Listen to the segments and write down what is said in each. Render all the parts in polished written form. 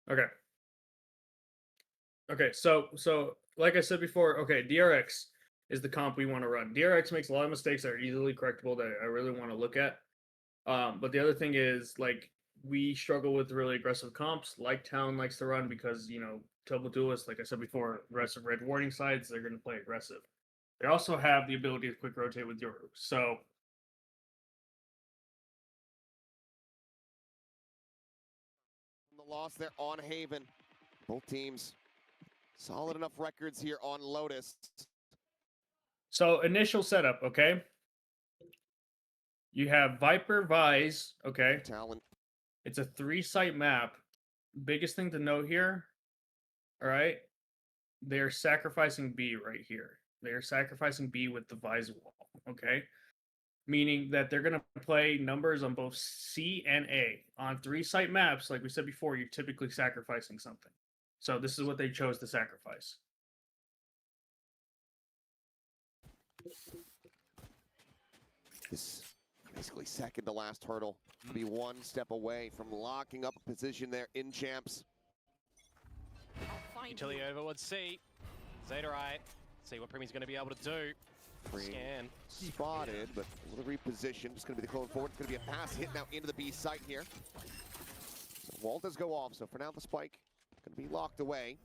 Okay. Okay, so like I said before, okay, DRX is the comp we want to run. DRX makes a lot of mistakes that are easily correctable that I really want to look at. But the other thing is like we struggle with really aggressive comps, like Talon likes to run because Double Duelists, like I said before, aggressive red warning sides, they're gonna play aggressive. They also have the ability to quick rotate with Yoru. So The loss there on Haven. Both teams solid enough records here on Lotus. so initial setup, okay? You have Viper Vise, okay? Talon. It's a 3-site map. Biggest thing to note here, all right? They're sacrificing B right here. They're sacrificing B with the Vise wall, okay? Meaning that they're going to play numbers on both C and A. On 3-site maps, like we said before, you're typically sacrificing something. So this is what they chose to sacrifice. This basically second to last hurdle. Be one step away from locking up a position there in champs. Utility overwood C. Zeta right. See what Premi's going to be able to do. Scan. Spotted, but with a reposition. Just going to be the clone forward. It's going to be a pass hit now into the B site here. So Wall does go off, so for now the spike going to be locked away.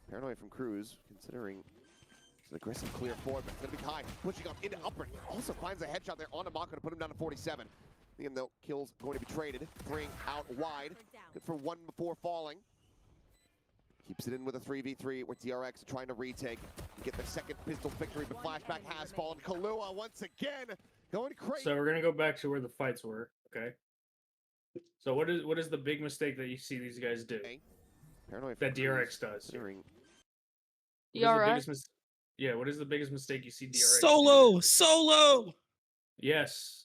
Paranoid from Cruz, considering it's an aggressive clear forward, but it's going to be high. Pushing up into upper. Also finds a headshot there on Mako to put him down to 47. Again, though, kills going to be traded. Bring out wide. Good for one before falling. Keeps it in with a 3v3 with DRX trying to retake. Get the second pistol victory, but Flashback has fallen. Kalua once again going crazy. So we're going to go back to where the fights were, okay? So what is the big mistake that you see these guys do? Paranoid that DRX does. DRX? Yeah, what is the biggest mistake you see DRX Solo! Yes.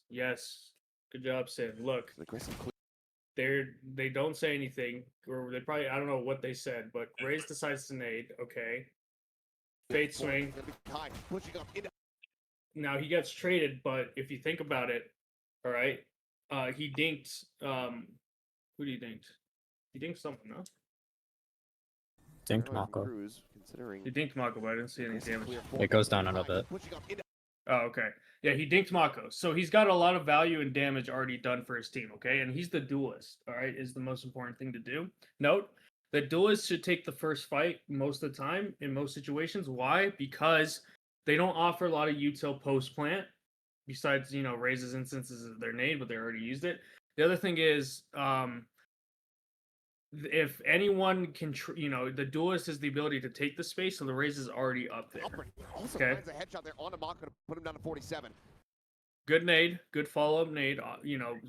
Good job, Sid. Look, they don't say anything, or they probably, I don't know what they said, but Raze decides to nade, okay. Fate swing. Now he gets traded, but if you think about it, all right, he dinked, who did he dink? He dinked someone, no? Dinked Mako. He dinked Mako, but I didn't see any damage. It goes down a little bit. Oh, okay. Yeah, he dinked Mako. So he's got a lot of value and damage already done for his team, okay? And he's the duelist, all right, is the most important thing to do. Note, the duelist should take the first fight most of the time in most situations. Why? Because they don't offer a lot of util post-plant, besides, Raze's instances of their nade, but they already used it. The other thing is, if anyone can, the duelist has the ability to take the space, so the Raze is already up there. Also okay. finds a headshot there on Mako to put him down to 47. Good nade, good follow-up nade.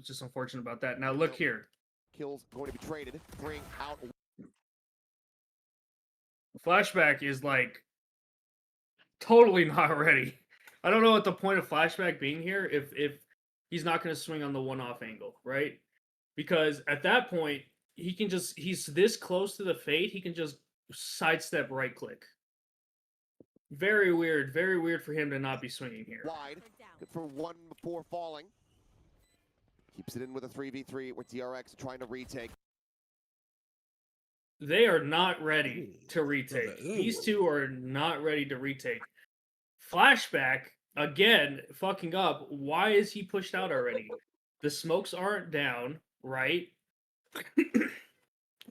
Just unfortunate about that. Now look here. Kills going to be traded. Bring out. Flashback is like totally not ready. I don't know what the point of Flashback being here if he's not going to swing on the one-off angle, right? Because at that point, he's this close to the Fate, he can just sidestep right-click. Very weird for him to not be swinging here. Wide, good for one before falling. Keeps it in with a 3v3 with DRX trying to retake. They are not ready to retake. These two are not ready to retake. Flashback, again, fucking up. Why is he pushed out already? The smokes aren't down, right?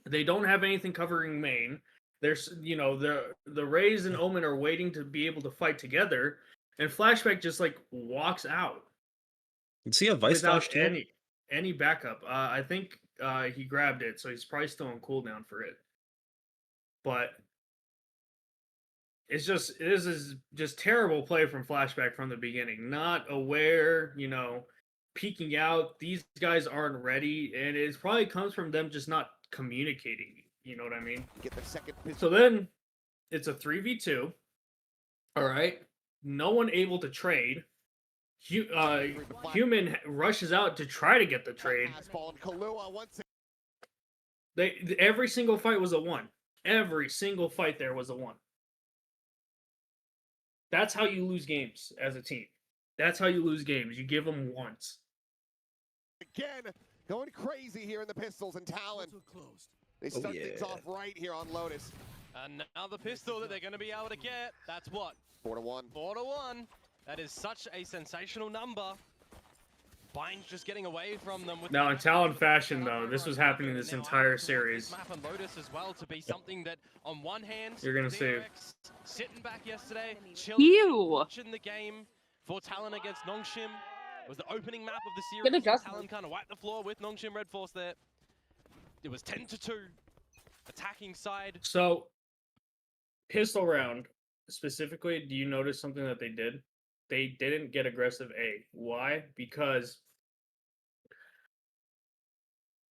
They don't have anything covering main. There's, the Raze and Omen are waiting to be able to fight together, and Flashback just like walks out. You see a Vice without flash too? any backup. I think he grabbed it, so he's probably still on cooldown for it. But this is just terrible play from Flashback from the beginning. Not aware, peeking out. These guys aren't ready, and it probably comes from them just not communicating. You know what I mean? Get the second so then it's a 3v2. All right. No one able to trade. Human rushes out to try to get the trade. Every single fight was a 1. Every single fight there was a 1. That's how you lose games as a team. That's how you lose games. You give them once. Again, going crazy here in the pistols and Talon. They start yeah. things off right here on Lotus. Another pistol that they're going to be able to get. That's what? 4-1. 4-1. That is such a sensational number. Bind just getting away from them. With Now, the in Talon setup fashion, over though, this on was Carpet, happening and this now I entire look towards this series. map on Lotus as well to be something that, on one hand, You're gonna see. DRX sitting back yesterday, Ew. watching the game for Talon against Nongshim. It was the opening map of the Good series. And adjustment. Talon kind of wiped the floor with Nongshim Red Force there. It was 10-2. Attacking side. So, pistol round, specifically, do you notice something that they did? They didn't get aggressive A. Why? Because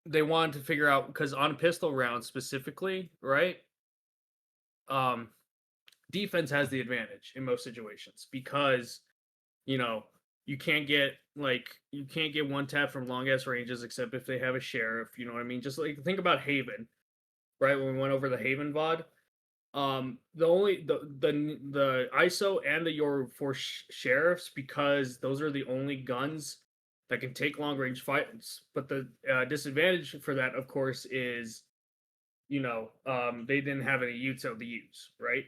they wanted to figure out, because on pistol round specifically, right? Defense has the advantage in most situations because, you know, you can't get one tap from long ass ranges except if they have a sheriff, you know what I mean? Just like think about Haven, right? When we went over the Haven VOD, the ISO and the Yoru for sheriffs, because those are the only guns that can take long range fights. But the disadvantage for that, of course, is, you know, they didn't have any util to use, right?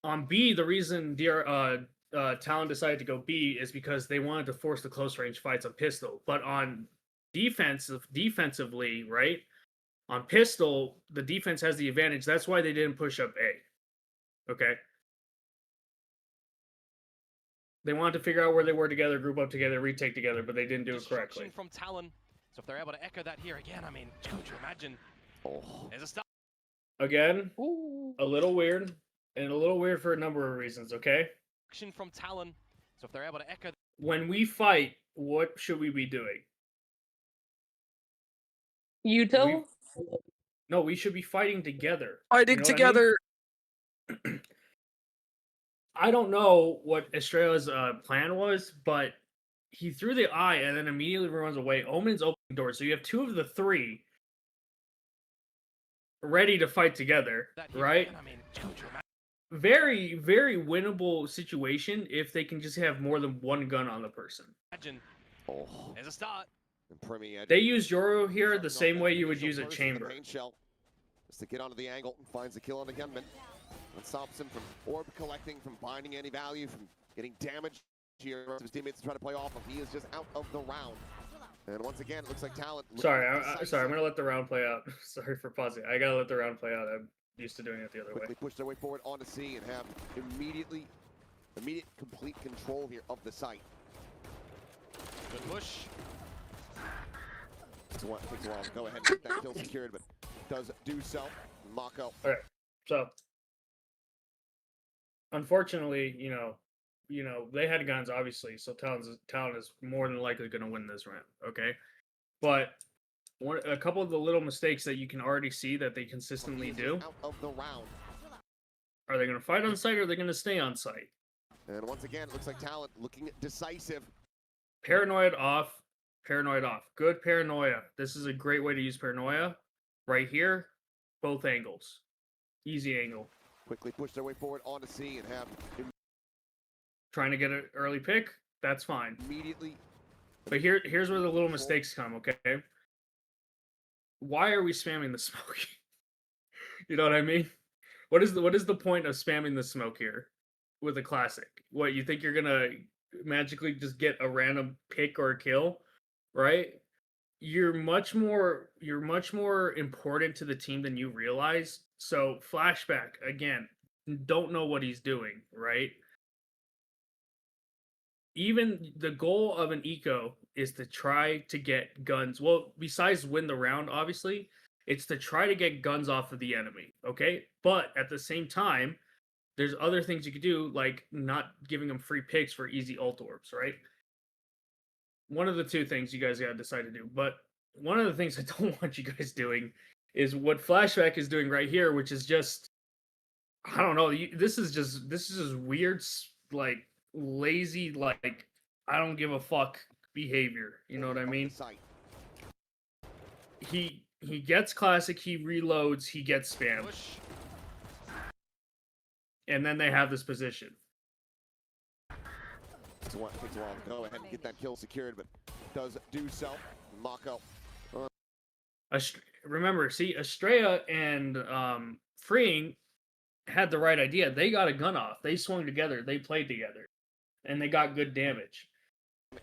On B, the reason Talon decided to go B is because they wanted to force the close range fights on pistol. But on defensively, right? On pistol, the defense has the advantage. That's why they didn't push up A. Okay. They wanted to figure out where they were together, group up together, retake together, but they didn't do it correctly. Destruction from Talon. So if they're able to echo that here again, I mean, could you imagine? There's a start. Again, Ooh. a little weird, and a little weird for a number of reasons, okay? From Talon. So if they're able to echo. When we fight, what should we be doing? Util? No, we should be fighting together. Fighting You know what I mean? together. I don't know what Estrella's plan was, but he threw the eye and then immediately runs away. Omen's opening doors, so you have two of the three ready to fight together, right? I mean, could you imagine? Very, very winnable situation if they can just have more than one gun on the person. There's a start. They use Yoru here the same way you would use a chamber. Just to get onto the angle and finds the kill on the gunman. That stops him from orb collecting, from binding any value, from getting damaged here. His teammates trying to play off him. He is just out of the round. And once again, it looks like Talon. Sorry, I'm gonna let the round play out. Sorry for pausing. I gotta let the round play out. I'm used to doing it the other way. Quickly push their way forward onto C and have immediate complete control here of the site. Good push. Takes a while to go ahead and get that kill secured, but does do so. Mako. All right, so unfortunately, you know, they had guns obviously, so Talon is more than likely going to win this round. Okay, but a couple of the little mistakes that you can already see that they consistently do. Out of the round. Are they going to fight on site or are they going to stay on site? And once again, it looks like Talon looking decisive. Paranoid off. Paranoid off. Good paranoia. This is a great way to use paranoia. Right here, both angles. Easy angle. Quickly push their way forward onto C and have Trying to get an early pick, that's fine. immediately. But here's where the little mistakes come, okay? Why are we spamming the smoke? You know what I mean? What is the point of spamming the smoke here with a classic? What, you think you're gonna magically just get a random pick or a kill, right? You're much more important to the team than you realize. So flashback again, don't know what he's doing, right? Even the goal of an eco is to try to get guns. Well, besides win the round, obviously, it's to try to get guns off of the enemy, okay? But at the same time, there's other things you could do, like not giving them free picks for easy ult orbs, right? One of the two things you guys gotta decide to do. But one of the things I don't want you guys doing is what Flashback is doing right here, which is just, I don't know. This is just weird, like lazy, like I don't give a fuck behavior. You know what I mean? He gets classic, he reloads, he gets spammed. Push. And then they have this position. Takes a while to go ahead and get that kill secured, but does do so. Mako. remember, see, Estrella and Freeing had the right idea. They got a gun off. They swung together. They played together, and they got good damage.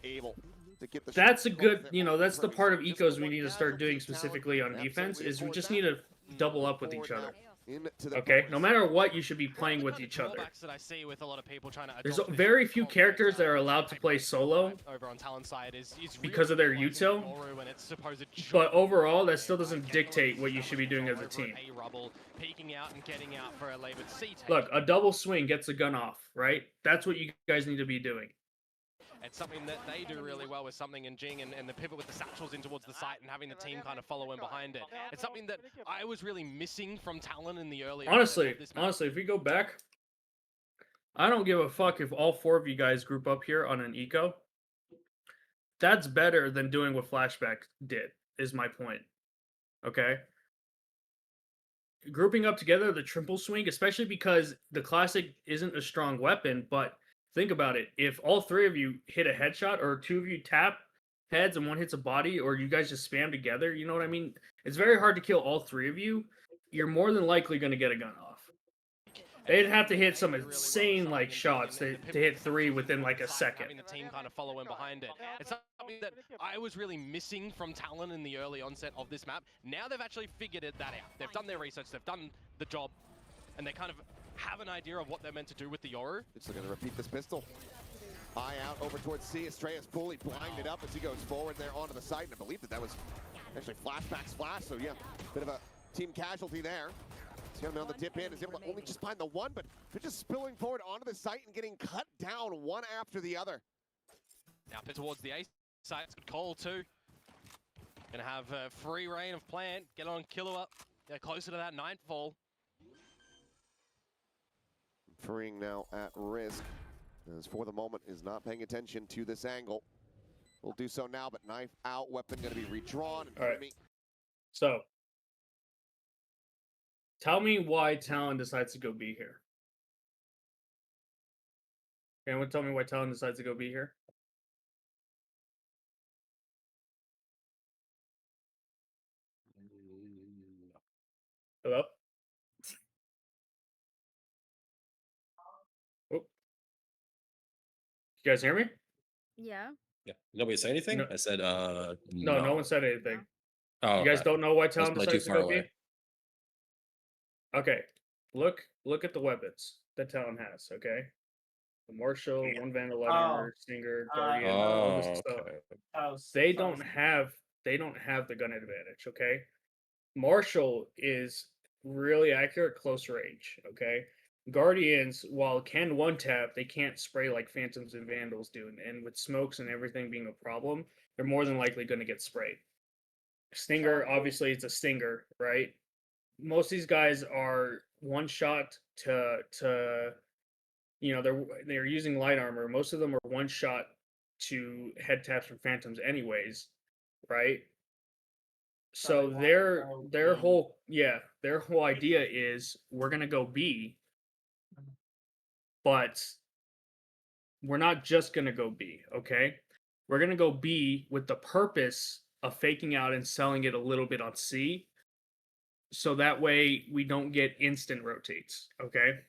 Able to get the That's a shot good, close you know, there that's the on part of Just ecos the we one need to start doing casualty. specifically on Talon defense. Is we absolutely just afford need to that. double up with Forward each other. now into the Okay, bonus. no matter what, you should be One playing of the with kind of each other. drawbacks that I see with a lot of people trying to There's adopt this very few comp characters that are mentality allowed to type play of solo over on Talon side is because of their util, Yoru and its supposed but job overall, that there, still right? doesn't Getting dictate what you someone should be doing from as a over team. A rubble, peeking out and getting out for a labored C take. Look, a double swing gets the gun off, right? That's what you guys need to be doing. It's something that they do really well with something in Jing and the pivot with the satchels in towards the site and having the team kind of follow in behind it. It's something that I was really missing from Talon in the early Honestly, of this map. if we go back, I don't give a fuck if all 4 of you guys group up here on an eco. That's better than doing what Flashback did, is my point. Okay? Grouping up together, the triple swing, especially because the classic isn't a strong weapon, but think about it. If all 3 of you hit a headshot, or 2 of you tap heads and 1 hits a body, or you guys just spam together, you know what I mean? It's very hard to kill all 3 of you. You're more than likely going to get a gun off. They'd have to hit some insane like shots to hit 3 within like a second. Having the team kind of follow in behind it. It's something that I was really missing from Talon in the early onset of this map. Now they've actually figured that out. They've done their research, they've done the job, and they kind of have an idea of what they're meant to do with the Yoru. It's going to repeat this pistol. Eye out over towards C. Estrella's fully blinded up as he goes forward there onto the site, and I believe that was actually Flashback's flash, so yeah, bit of a team casualty there. He's going to be on the dip in, is able to only just find the one, but they're just spilling forward onto the site and getting cut down one after the other. Now pit towards the A site, it's a good call too. Gonna have free reign of plant, get on Killua, get closer to that nightfall. Freeing now at risk, as for the moment is not paying attention to this angle. Will do so now, but knife out, weapon going to be redrawn. And All right. So, tell me why Talon decides to go B here. Anyone tell me why Talon decides to go B here? Hello? Oh. You guys hear me? Yeah. Yeah. Nobody say anything? No. I said, No, no. no one said anything. Oh, You guys okay. don't know why That's Talon probably too decides to far go B? away. Okay. Look at the weapons that Talon has, okay? The Marshall, one Vandal Letter, Stinger, Guardian, all this Oh, stuff. okay. They don't have the gun advantage, okay? Marshall is really accurate close range, okay? Guardians, while can one tap, they can't spray like Phantoms and Vandals do, and with smokes and everything being a problem, they're more than likely going to get sprayed. Stinger, obviously, it's a Stinger, right? Most of these guys are one shot to you know, they're using light armor. Most of them are one shot to head taps from Phantoms, anyways, right? So their whole idea is we're gonna go B, but we're not just gonna go B, okay? We're gonna go B with the purpose of faking out and selling it a little bit on C, so that way we don't get instant rotates, okay?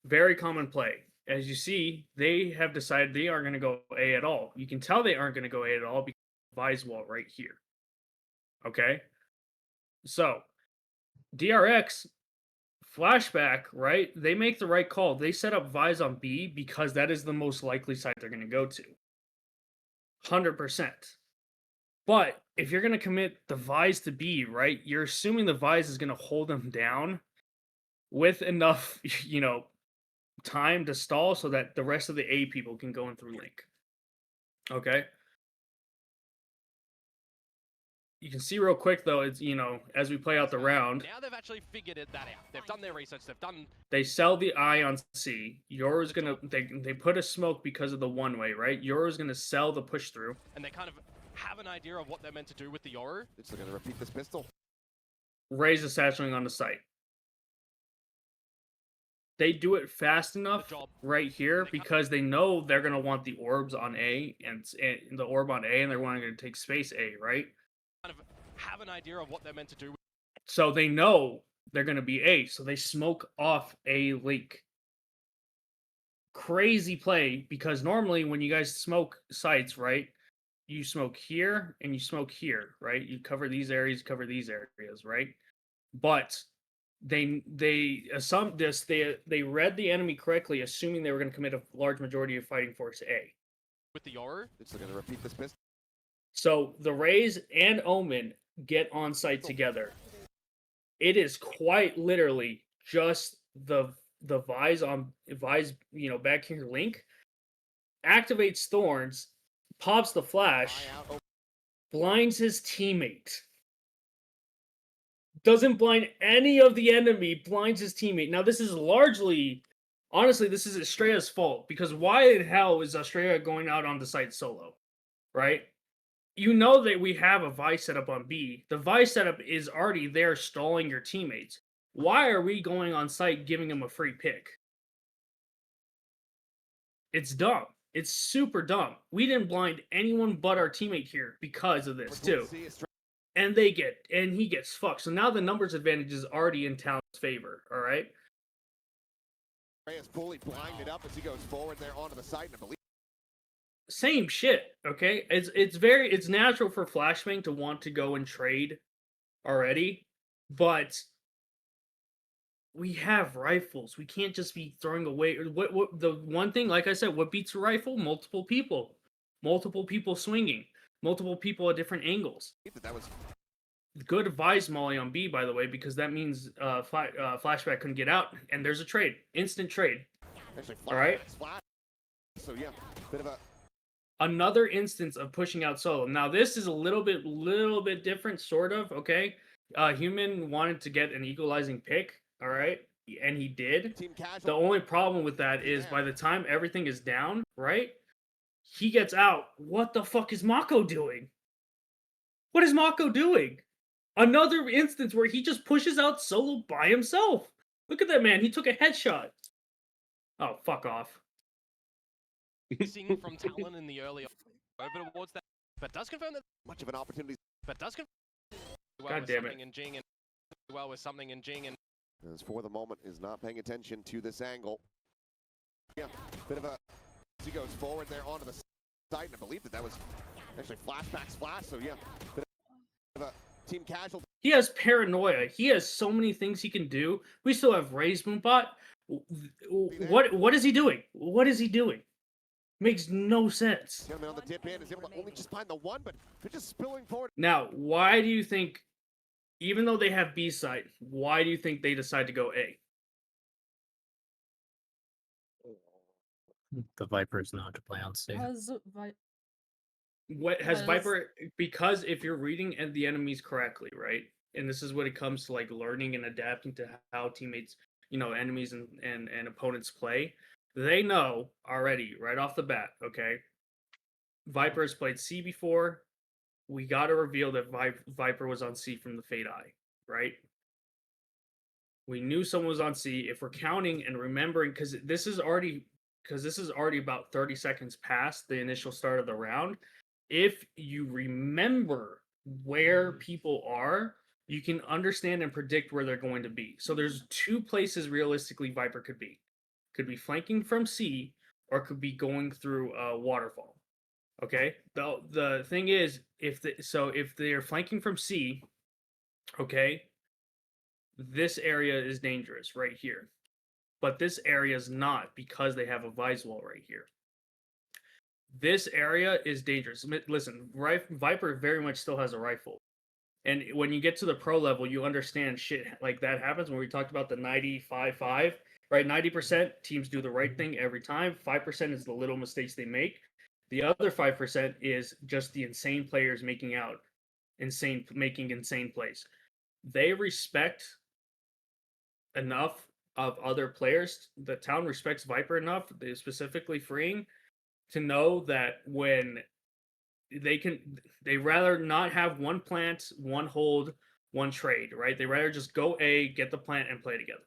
Very common play. As you see, they have decided they aren't gonna go A at all. You can tell they aren't gonna go A at all because of the Vise wall right here. Okay? So, DRX, Flashback, right? They make the right call. They set up Vise on B because that is the most likely site they're going to go to. 100%. But if you're going to commit the Vise to B, right, you're assuming the Vise is going to hold them down with enough, you know, time to stall so that the rest of the A people can go in through Link. Okay? You can see real quick though, it's, you know, as we play out the round. Now they've actually figured that out. They've done their research. They sell the eye on C. Yoru's gonna they put a smoke because of the one way, right? Yoru's gonna sell the push through. And they kind of have an idea of what they're meant to do with the Yoru. It's going to repeat this pistol. Raise the satcheling on the site. They do it fast enough right here because they know they're gonna want the orbs on A and the orb on A, and they're wanting to take space A, right? Kind of have an idea of what they're meant to do. So they know they're going to be A, so they smoke off A link. Crazy play, because normally when you guys smoke sites, right, you smoke here and you smoke here, right? You cover these areas, right? But they assumed this, they read the enemy correctly, assuming they were going to commit a large majority of fighting force A. With the Yoru, It's going to repeat this pistol. So the Rays and Omen get on site together. It is quite literally just the Vise, back here link, activates Thorns, pops the flash, blinds his teammate. Doesn't blind any of the enemy, blinds his teammate. Now this is largely, honestly, this is Estrella's fault, because why in hell is Estrella going out on the site solo, right? You know that we have a Vice setup on B. The Vice setup is already there stalling your teammates. Why are we going on site giving them a free pick? It's dumb. It's super dumb. We didn't blind anyone but our teammate here because of this too. And he gets fucked. So now the numbers advantage is already in Talon's favor, all right? Is fully blinded up as he goes forward there onto the side, and I believe Same shit, okay? It's natural for Flashbang to want to go and trade already, but we have rifles. We can't just be throwing away. What the one thing, like I said, what beats a rifle? Multiple people swinging, multiple people at different angles. that was Good Vise molly on B, by the way, because that means Flashback couldn't get out, and there's a trade, instant trade. actually All right. flat. So yeah, bit of a Another instance of pushing out solo. Now this is a little bit different, sort of. Okay, Human wanted to get an equalizing pick. All right, and he did. team casual. The only problem with that is by the time everything is down, right, he gets out. What the fuck is Mako doing? What is Mako doing? Another instance where he just pushes out solo by himself. Look at that man. He took a headshot. Oh, fuck off. missing from Talon in the early over towards that, but does confirm that. Much of an opportunity. But does confirm well God with damn something it. in Jing and well with something in Jing and As for the moment is not paying attention to this angle. Yeah, bit of a as he goes forward there onto the side, and I believe that was actually flashback splash. So yeah, bit of a team casual. He has paranoia. He has so many things he can do. We still have Ray's Moonbot. What is he doing? What is he doing? Makes no sense. Gentleman on the dip in is able to only just find the one, but they're just spilling forward. Now, why do you think, even though they have B site, why do you think they decide to go A? The Vipers know how to play on C. What has Because- Viper? Because if you're reading the enemies correctly, right, and this is when it comes to like learning and adapting to how teammates, enemies and opponents play, they know already right off the bat. Okay, Viper's played C before. We got to reveal that Viper was on C from the Fade Eye, right? We knew someone was on C. If we're counting and remembering, because this is already about 30 seconds past the initial start of the round. If you remember where people are, you can understand and predict where they're going to be. So there's two places realistically Viper could be. Could be flanking from C, or could be going through a waterfall. Okay. The thing is, if they're flanking from C, okay, this area is dangerous right here. But this area is not, because they have a Vise wall right here. This area is dangerous. Listen, Viper very much still has a rifle. And when you get to the pro level, you understand shit like that happens. When we talked about the 95-5, right? 90% teams do the right thing every time. 5% is the little mistakes they make. The other 5% is just the insane players making insane plays. They respect enough of other players. The town respects Viper enough, they specifically Freeing, to know that when they rather not have one plant, one hold, one trade, right? They rather just go A, get the plant, and play together.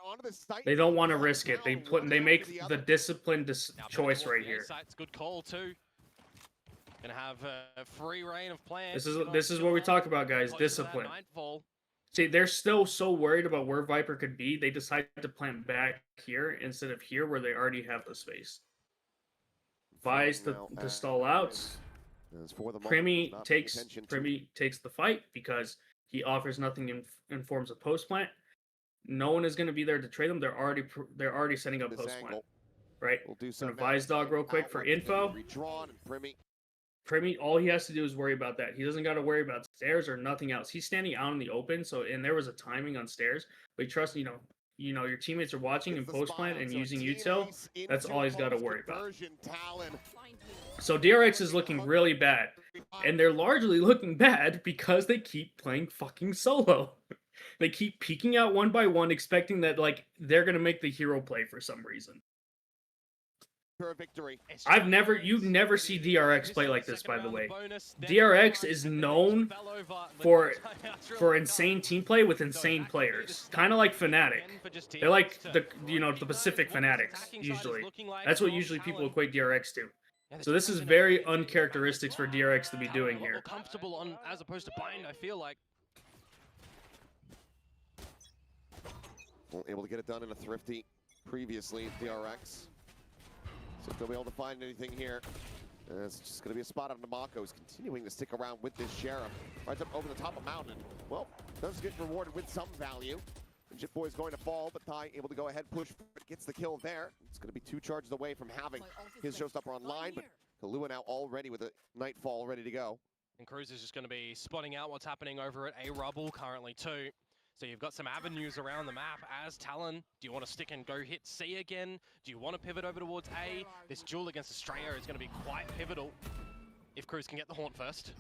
Onto the site. They don't want to risk it. They make the disciplined choice right here. It's good call too. Gonna have a free reign of plans. This is what we talk about, guys. Discipline. Nightfall. See, they're still so worried about where Viper could be, they decided to plant back here instead of here where they already have the space. Vies to stall out. Primi takes the fight because he offers nothing in forms of post plant. No one is going to be there to trade them. They're already setting up post plant, right? We'll do Gonna Vise dog real quick for info. Redrawn and Primi, all he has to do is worry about that. He doesn't got to worry about stairs or nothing else. He's standing out in the open, and there was a timing on stairs. But trust your teammates are watching in post plant and using util. That's all he's got to worry about. So DRX is looking really bad, and they're largely looking bad because they keep playing fucking solo. They keep peeking out one by one, expecting that they're gonna make the hero play for some reason. victory. You never see DRX play like this, by the way. DRX is known for insane team play with insane players, kind of like Fnatic. They're like the Pacific Fanatics usually. That's what usually people equate DRX to. So this is very uncharacteristic for DRX to be doing here. Comfortable on as opposed to bind, I feel like. Well, able to get it done in a thrifty previously, DRX. So if they'll be able to find anything here, it's just going to be a spot on Namako, who's continuing to stick around with this Sheriff. Right up over the top of Mountain. Well, does get rewarded with some value. And Jitboy is going to fall, but Thai able to go ahead, push, gets the kill there. It's going to be 2 charges away from having his showstopper online, but Kalua now already with a Nightfall ready to go. And Cruz is just going to be spotting out what's happening over at A Rubble currently too. So you've got some avenues around the map as Talon. Do you want to stick and go hit C again? Do you want to pivot over towards A? This duel against Estrella is going to be quite pivotal if Cruz can get the Haunt first.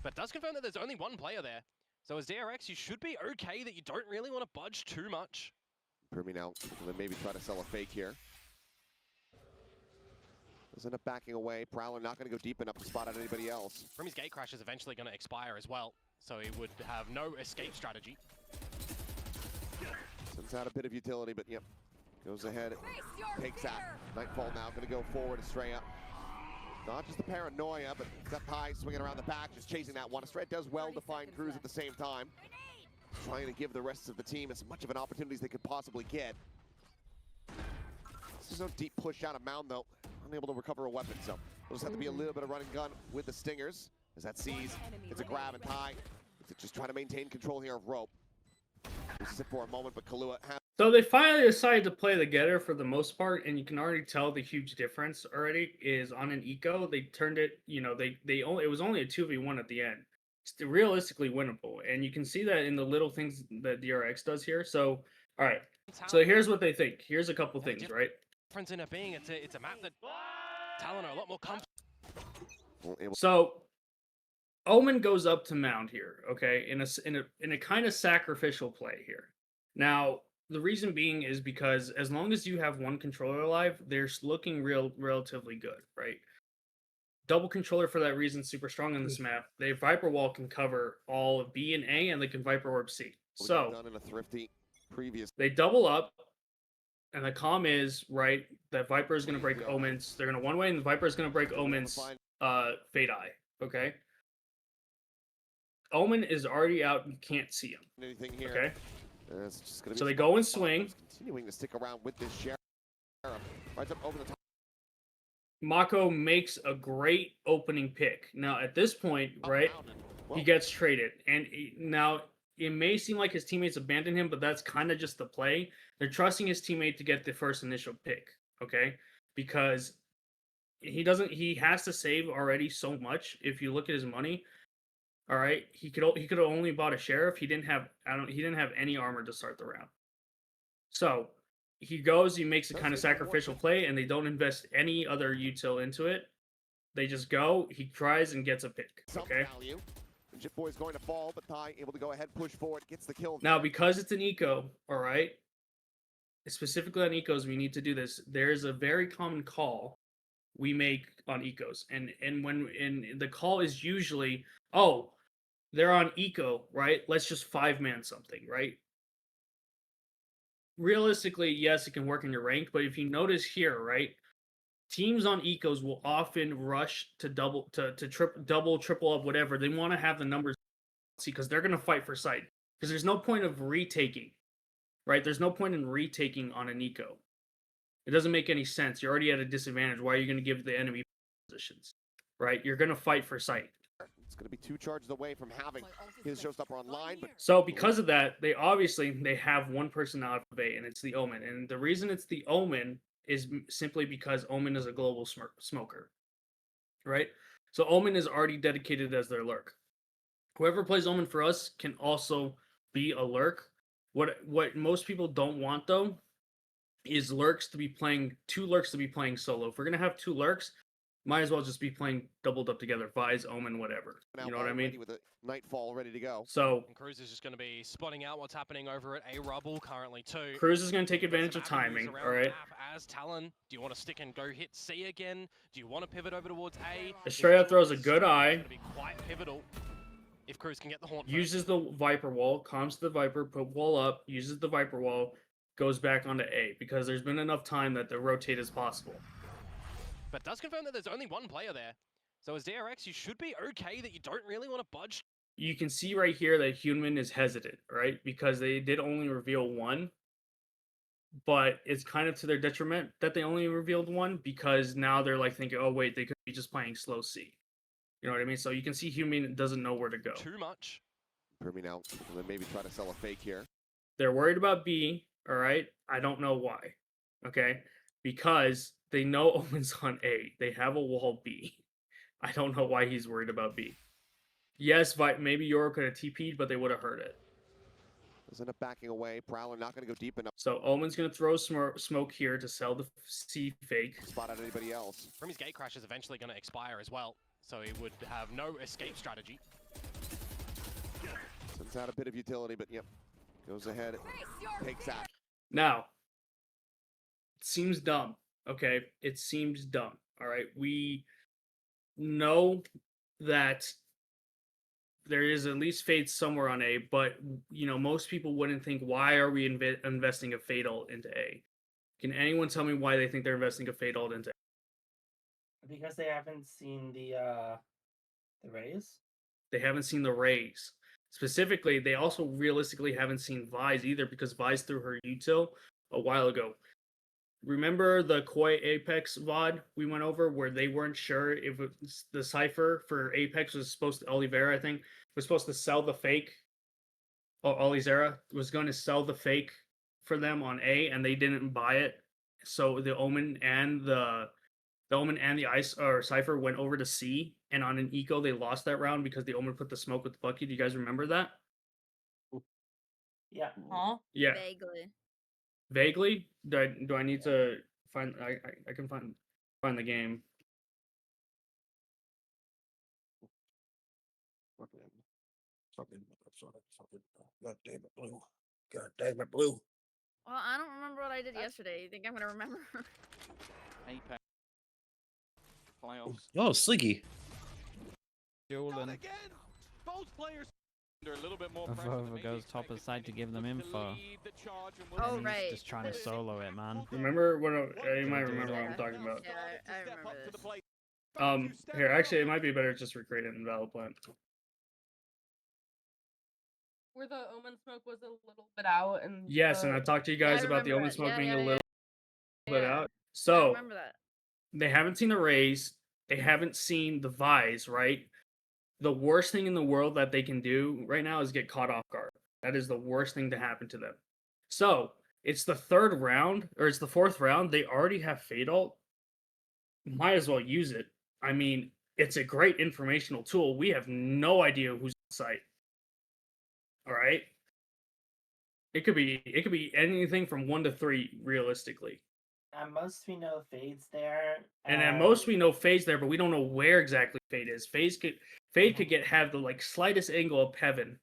But it does confirm that there's only one player there. So as DRX, you should be okay that you don't really want to budge too much. Primi now, and then maybe try to sell a fake here. Does end up backing away. Prowler not going to go deep enough to spot out anybody else. Primi's gate crash is eventually going to expire as well, so he would have no escape strategy. Sends out a bit of utility, but yep, goes ahead, takes that. Nightfall now going to go forward. Estrella, not just the paranoia, but got Pi swinging around the back, just chasing that one. Estrella does well to find Cruz at the same time, trying to give the rest of the team as much of an opportunity as they could possibly get. This is no deep push out of Mound though. Unable to recover a weapon, so there'll just have to be a little bit of run and gun with the Stingers. As that sees, it's a grab and tie. It's just trying to maintain control here of Rope. This is it for a moment, but Kalua has... So they finally decided to play the getter for the most part, and you can already tell the huge difference already is on an eco. They turned it, it was only a 2v1 at the end. It's realistically winnable, and you can see that in the little things that DRX does here. So, all right. So here's what they think. Here's a couple things, right? Difference in it being it's a map that Talon are a lot more comfortable. So Omen goes up to Mound here, okay, in a kind of sacrificial play here. Now the reason being is because as long as you have one controller alive, they're looking relatively good, right? Double controller for that reason super strong on this map. They Viper Wall can cover all of B and A, and they can Viper Orb C. So done in a thrifty previous. They double up. And the comm is, right, that Viper is going to break Omens. They're going to one way, and the Viper is going to break Omens Fade Eye, okay? Omen is already out. You can't see him. Anything here? Okay? It's just gonna be so they go and swing. Continuing to stick around with this Sheriff. Right up over the top. Mako makes a great opening pick. Now, at this point, right, he gets traded. And now... It may seem like his teammates abandoned him, but that's kind of just the play. They're trusting his teammate to get the first initial pick, okay? Because he has to save already so much. If you look at his money, all right, he could have only bought a Sheriff. He didn't have any armor to start the round. So he makes a kind of sacrificial play, and they don't invest any other util into it. They just go, he tries and gets a pick, okay? Jitboy is going to fall, but Thai able to go ahead, push forward, gets the kill. Now, because it's an eco, all right, specifically on ecos, we need to do this. There's a very common call we make on ecos, and the call is usually, oh, they're on eco, right? Let's just 5-man something, right? Realistically, yes, it can work in your rank, but if you notice here, right, teams on ecos will often rush to double triple up, whatever. They want to have the numbers because they're gonna fight for sight. Because there's no point of retaking, right? There's no point in retaking on an eco. It doesn't make any sense. You're already at a disadvantage. Why are you gonna give the enemy positions? Right? You're gonna fight for sight. It's going to be 2 charges away from having his showstopper online, but So because of that, they have one person out of A, and it's the Omen. And the reason it's the Omen is simply because Omen is a global smoker, right? So Omen is already dedicated as their lurk. Whoever plays Omen for us can also be a lurk. What most people don't want though is lurks to be playing 2 lurks to be playing solo. If we're gonna have 2 lurks, might as well just be playing doubled up together, Vise, Omen, whatever. You know what I mean? With a Nightfall ready to go. So And Cruz is just going to be spotting out what's happening over at A Rubble currently too. Cruz is going to take advantage of timing, all right? As Talon, do you want to stick and go hit C again? Do you want to pivot over towards A? Estrella throws a good eye. It's going to be quite pivotal if Cruz can get the haunt. Uses the Viper wall, calms the Viper, put wall up, uses the Viper wall, goes back onto A because there's been enough time that the rotate is possible. But does confirm that there's only one player there. So as DRX, you should be okay that you don't really want to budge. You can see right here that Human is hesitant, right? Because they did only reveal 1. But it's kind of to their detriment that they only revealed 1 because now they're like thinking, oh wait, they could be just playing slow C. You know what I mean? So you can see Human doesn't know where to go. Too much. Perming out, and then maybe try to sell a fake here. They're worried about B, all right? I don't know why, okay? Because they know Omen's on A. They have a wall B. I don't know why he's worried about B. Yes, maybe Yoro could have TP'd, but they would have heard it. Does end up backing away. Prowler not going to go deep enough. So Omen's going to throw smoke here to sell the C fake. Spot out anybody else. Remy's gate crash is eventually going to expire as well, so he would have no escape strategy. Sends out a bit of utility, but yep, goes ahead, takes that. Now, it seems dumb, okay? It seems dumb, all right? We know that there is at least Fade somewhere on A, but, you know, most people wouldn't think, why are we investing a Fade ult into A? Can anyone tell me why they think they're investing a Fade ult into A? Because they haven't seen the rays. They haven't seen the Rays. Specifically, they also realistically haven't seen Vise either because Vise threw her util a while ago. Remember the Koi Apex VOD we went over where they weren't sure if the Cypher for Apex was supposed to, Oliveira I think, was supposed to sell the fake, Oliveira was going to sell the fake for them on A and they didn't buy it. So the Omen and the Ice or Cypher went over to C, and on an eco they lost that round because the Omen put the smoke with the Bucky. Do you guys remember that? Yeah. Huh? Yeah. Vaguely. Vaguely? Do I need to find I can find the game. God damn it, Blue. God damn it, Blue. Well, I don't remember what I did yesterday. You think I'm gonna remember? Apex playoffs. Oh, Sliggy. Dueling. Both players under a little bit more pressure. Whoever goes top of side to give them info. Oh, And he's right. just trying to solo it, man. Remember what you might remember what I'm talking about. Yeah, I remember this. Here, actually, it might be better just recreate it in Valid Plant. Where the Omen smoke was a little bit out and Yes, and I talked to you guys about the remember Omen that. smoke Yeah, being yeah, a yeah. little bit Yeah. out. I So remember that. they haven't seen the Rays. They haven't seen the Vise, right? The worst thing in the world that they can do right now is get caught off guard. That is the worst thing to happen to them. So it's the 3rd round, or it's the 4th round. They already have Fade ult. Might as well use it. I mean, it's a great informational tool. We have no idea who's on site. All right. It could be anything from 1 to 3 realistically. At most we know Fade's there. And at most we know Fade's there, but we don't know where exactly Fade is. Fade could have the like slightest angle of heaven,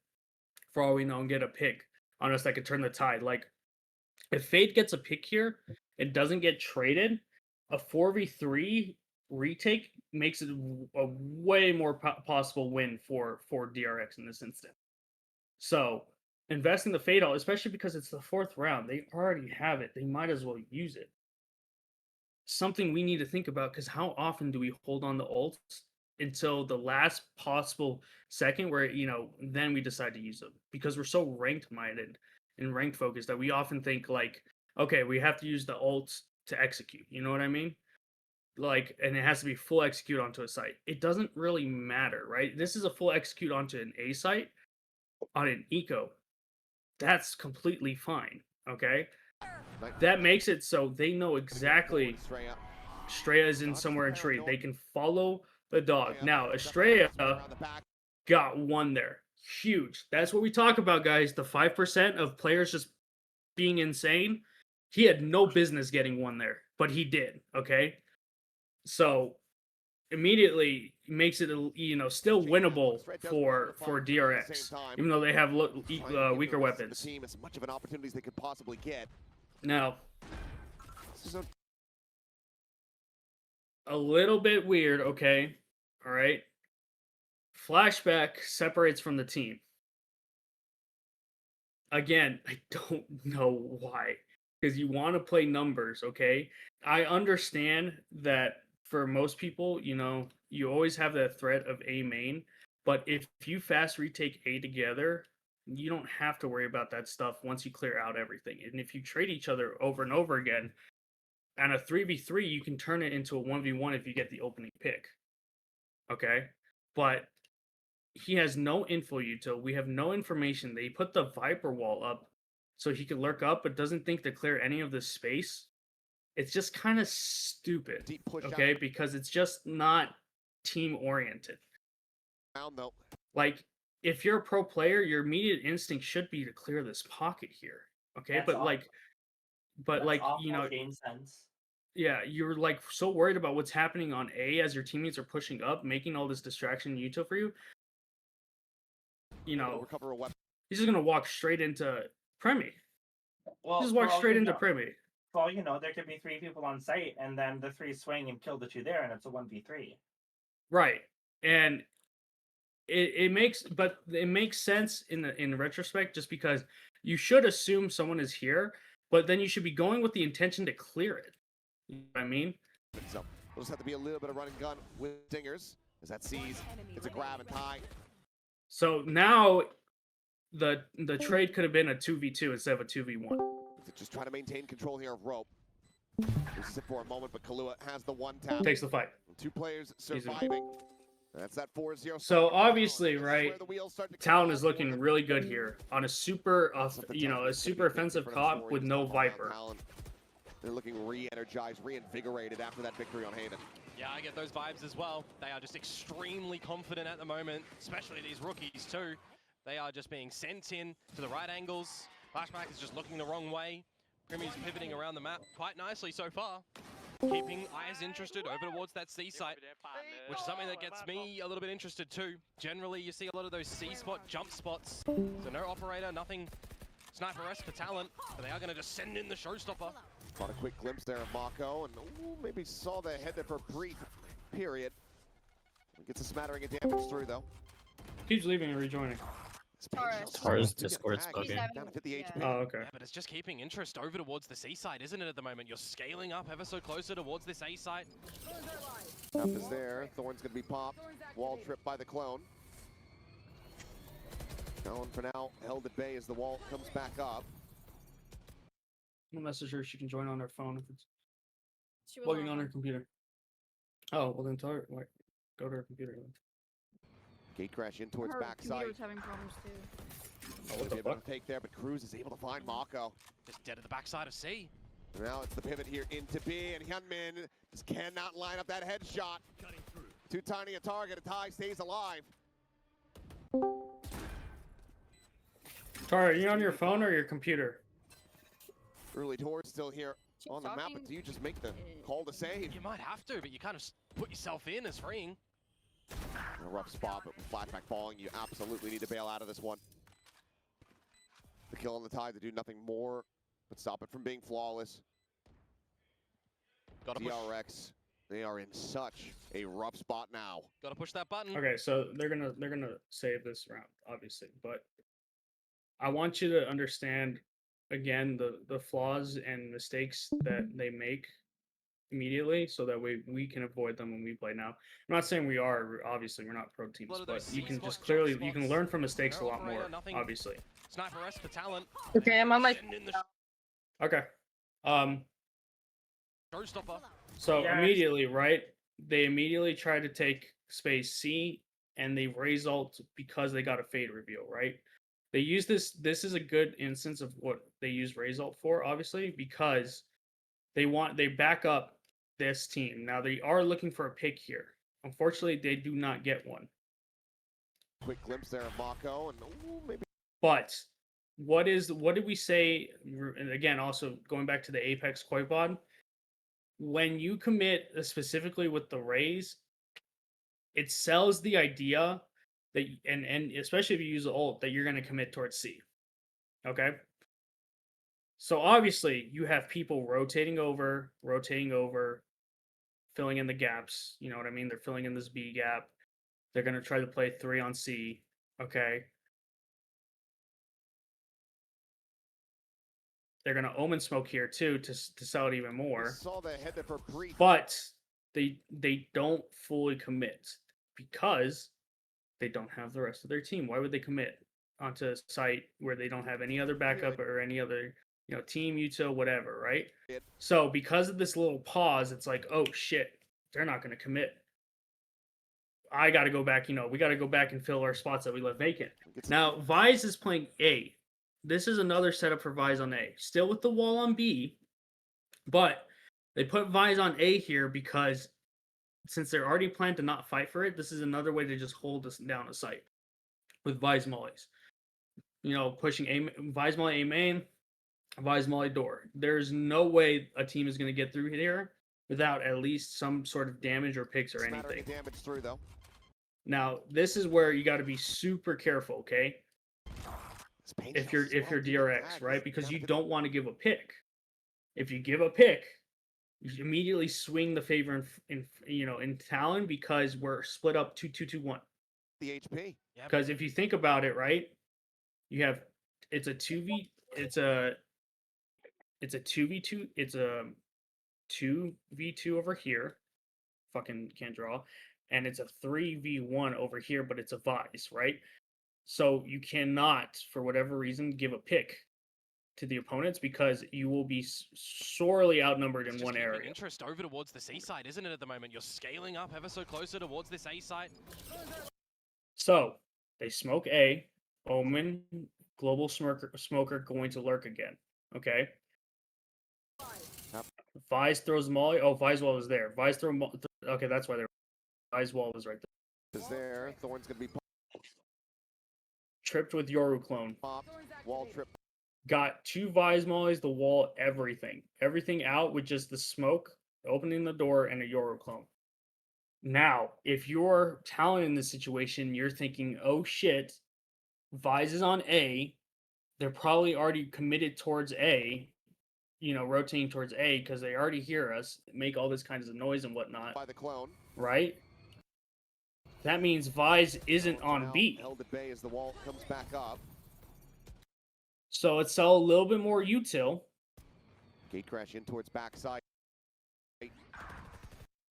for all we know, and get a pick on us that could turn the tide. Like if Fade gets a pick here and doesn't get traded, a 4v3 retake makes it a way more possible win for DRX in this instant. So investing the Fade ult, especially because it's the 4th round, they already have it. They might as well use it. something we need to think about because how often do we hold on to ults until the last possible second where, then we decide to use them because we're so ranked minded and ranked focused that we often think like, okay, we have to use the ults to execute. You know what I mean? Like, and it has to be full execute onto a site. It doesn't really matter, right? This is a full execute onto an A site on an eco. That's completely fine. Okay. That makes it so they know exactly Estrella is in somewhere in tree. They can follow the dog. Now, Estrella got one there. Huge. That's what we talk about, guys. The 5% of players just being insane. He had no business getting one there, but he did. Okay. So immediately makes it still winnable for DRX, even though they have weaker weapons. Team as much of an opportunity as they could possibly get. Now, a little bit weird, okay? All right. Flashback separates from the team. Again, I don't know why. Because you want to play numbers, okay? I understand that for most people, you always have that threat of A main. But if you fast retake A together, you don't have to worry about that stuff once you clear out everything. And if you trade each other over and over again, and a 3v3, you can turn it into a 1v1 if you get the opening pick. Okay? But he has no info util. We have no information. They put the Viper wall up so he could lurk up, but doesn't think to clear any of this space. It's just kind of stupid. Okay? Because it's just not team oriented. Like, if you're a pro player, your immediate instinct should be to clear this pocket here. Okay? That's But awful. like, but like, Game sense. yeah, you're like so worried about what's happening on A as your teammates are pushing up, making all this distraction util for you. He's just gonna walk straight into Premi. Well, Just walk for all straight you into know- Premi. For all you know, there could be 3 people on site, and then the 3 swing and kill the 2 there, and it's a 1v3. Right. And it makes sense in retrospect just because you should assume someone is here, but then you should be going with the intention to clear it. You know what I mean? So we'll just have to be a little bit of run and gun with Dingers as that sees it's a grab and tie. So now the trade could have been a 2v2 instead of a 2v1. Just trying to maintain control here of rope. Loses it for a moment, but Kahlua has the one tap. Takes the fight. 2 players surviving. That's that 4-0. So obviously, right, Talon is looking really good here on a super, a super offensive cop with no Viper. They're looking re-energized, reinvigorated after that victory on Haven. Yeah, I get those vibes as well. They are just extremely confident at the moment, especially these rookies too. They are just being sent in to the right angles. Flashback is just looking the wrong way. Premi's pivoting around the map quite nicely so far. Keeping eyes interested over towards that C site, which is something that gets me a little bit interested too. Generally, you see a lot of those C spot jump spots. So no operator, nothing sniper-esque for Talon, but they are going to just send in the showstopper. Caught a quick glimpse there of Mako, and maybe saw the head there for a brief period. Gets a smattering of damage through, though. Keeps leaving and rejoining. Tara's Discord's bugging. Oh, okay. Yeah, but it's just keeping interest over towards the C side, isn't it, at the moment? You're scaling up ever so closer towards this A site. Up is there. Thorn's going to be popped. Wall tripped by the clone. Talon for now held at bay as the wall comes back up. I'll message her. She can join on her phone if it's She was plugging on her computer. Oh, well then tell her, like, go to her computer. Gate crash in towards Her backside. computer's having problems too. Oh, what the Able fuck? to take there, but Cruz is able to find Mako. Just dead at the backside of C. Now it's the pivot here into B, and Hyunmin just cannot line up that headshot. Too tiny a target. A tie stays alive. Tara, are you on your phone or your computer? Early Tor's still here Keep on the map, talking. but do you just make the call to save? You might have to, but you kind of put yourself in as freeing. A rough spot, but with flashback falling, you absolutely need to bail out of this one. The kill on the tide to do nothing more but stop it from being flawless. Gotta push. DRX, they are in such a rough spot now. Gotta push that button. Okay, so they're gonna save this round, obviously, but I want you to understand again the flaws and mistakes that they make immediately, so that way we can avoid them when we play now. I'm not saying we are. Obviously, we're not pro teams, lot of but those you C can spot just jump clearly you can spots. learn from mistakes a No lot operator, more. nothing. Obviously. Sniper-esque for Talon. Okay, I'm on my. Send in the Okay. showstopper. So Yeah. immediately, right? They immediately try to take space C, and they raise ult because they got a fade reveal, right? They use this. This is a good instance of what they use raise ult for, obviously, because they back up this team. Now they are looking for a pick here. Unfortunately, they do not get one. Quick glimpse there of Mako, and ooh, maybe But what did we say? And again, also going back to the Apex Koi pod, when you commit specifically with the raise, it sells the idea that and especially if you use the ult that you're going to commit towards C. Okay? So obviously you have people rotating over, filling in the gaps, you know what I mean? They're filling in this B gap. They're going to try to play 3 on C, okay? They're going to omen smoke here too to sell it even more. saw the head there for brief. But they don't fully commit because they don't have the rest of their team. Why would they commit onto a site where they don't have any other backup or any other, team, util, whatever, right? So because of this little pause, it's like, oh shit, they're not going to commit. I got to go back, we got to go back and fill our spots that we left vacant. Now, Vise is playing A. This is another setup for Vise on A. Still with the wall on B, but they put Vise on A here because since they're already planned to not fight for it, this is another way to just hold us down a site with Vise mollies. Pushing A, Vise molly A main, Vise molly door. There's no way a team is going to get through here without at least some sort of damage or picks or anything. Damage through though. Now, this is where you got to be super careful, okay? If you're DRX, right? Because you don't want to give a pick. If you give a pick, you immediately swing the favor in Talon because we're split up 2-2-2-1. The HP. Because if you think about it, right, you have it's a 2v it's a 2v2 it's a 2v2 over here. Fucking can't draw. And it's a 3v1 over here, but it's a Vise, right? So you cannot, for whatever reason, give a pick to the opponents because you will be sorely outnumbered in one area. Interest over towards the C side, isn't it? At the moment, you're scaling up ever so closer towards this A site. So they smoke A. Omen, global smoker going to lurk again. Okay. Vise throws molly. Oh, Vise wall is there. Vise throw. Okay, that's why they're. Vise wall is right there. Is there? Thorn's gonna be tripped with Yoru clone. popped. Wall trip. Got 2 Vise mollies, the wall, everything out with just the smoke, opening the door, and a Yoru clone. Now, if you're Talon in this situation, you're thinking, oh shit, Vise is on A. They're probably already committed towards A, rotating towards A because they already hear us, make all this kinds of noise and whatnot. By the clone. Right? That means Vise isn't on B. Held at bay as the wall comes back up. So let's sell a little bit more util. Gate crash in towards backside.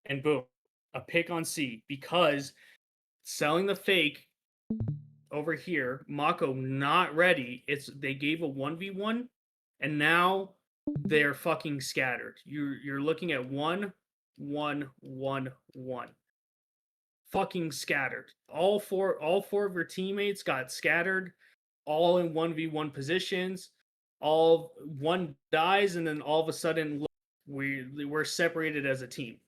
And boom, a pick on C because selling the fake over here, Mako not ready. They gave a 1v1 and now they're fucking scattered. You're looking at 1 1 1 1. Fucking scattered. All four of your teammates got scattered, all in 1v1 positions. All one dies, and then all of a sudden we're separated as a team.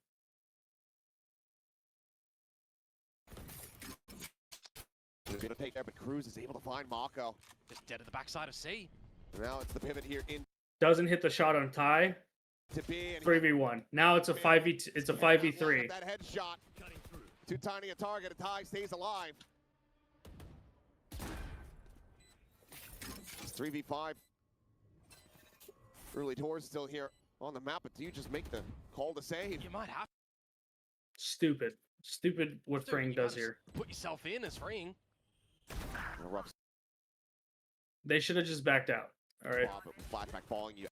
There's gonna take there, but Cruz is able to find Mako. Just dead at the backside of C. Now it's the pivot here in Doesn't hit the shot on Ty. to B. 3v1. Now it's a 5v. It's a 5v3. That headshot. Too tiny a target. A Ty stays alive. It's 3v5. Early doors still here on the map, but do you just make the call to save? You might have Stupid what to. Fraying You does gotta here. Put yourself in as freeing. A rough They should have just backed out. All right. spot, but flashback falling. You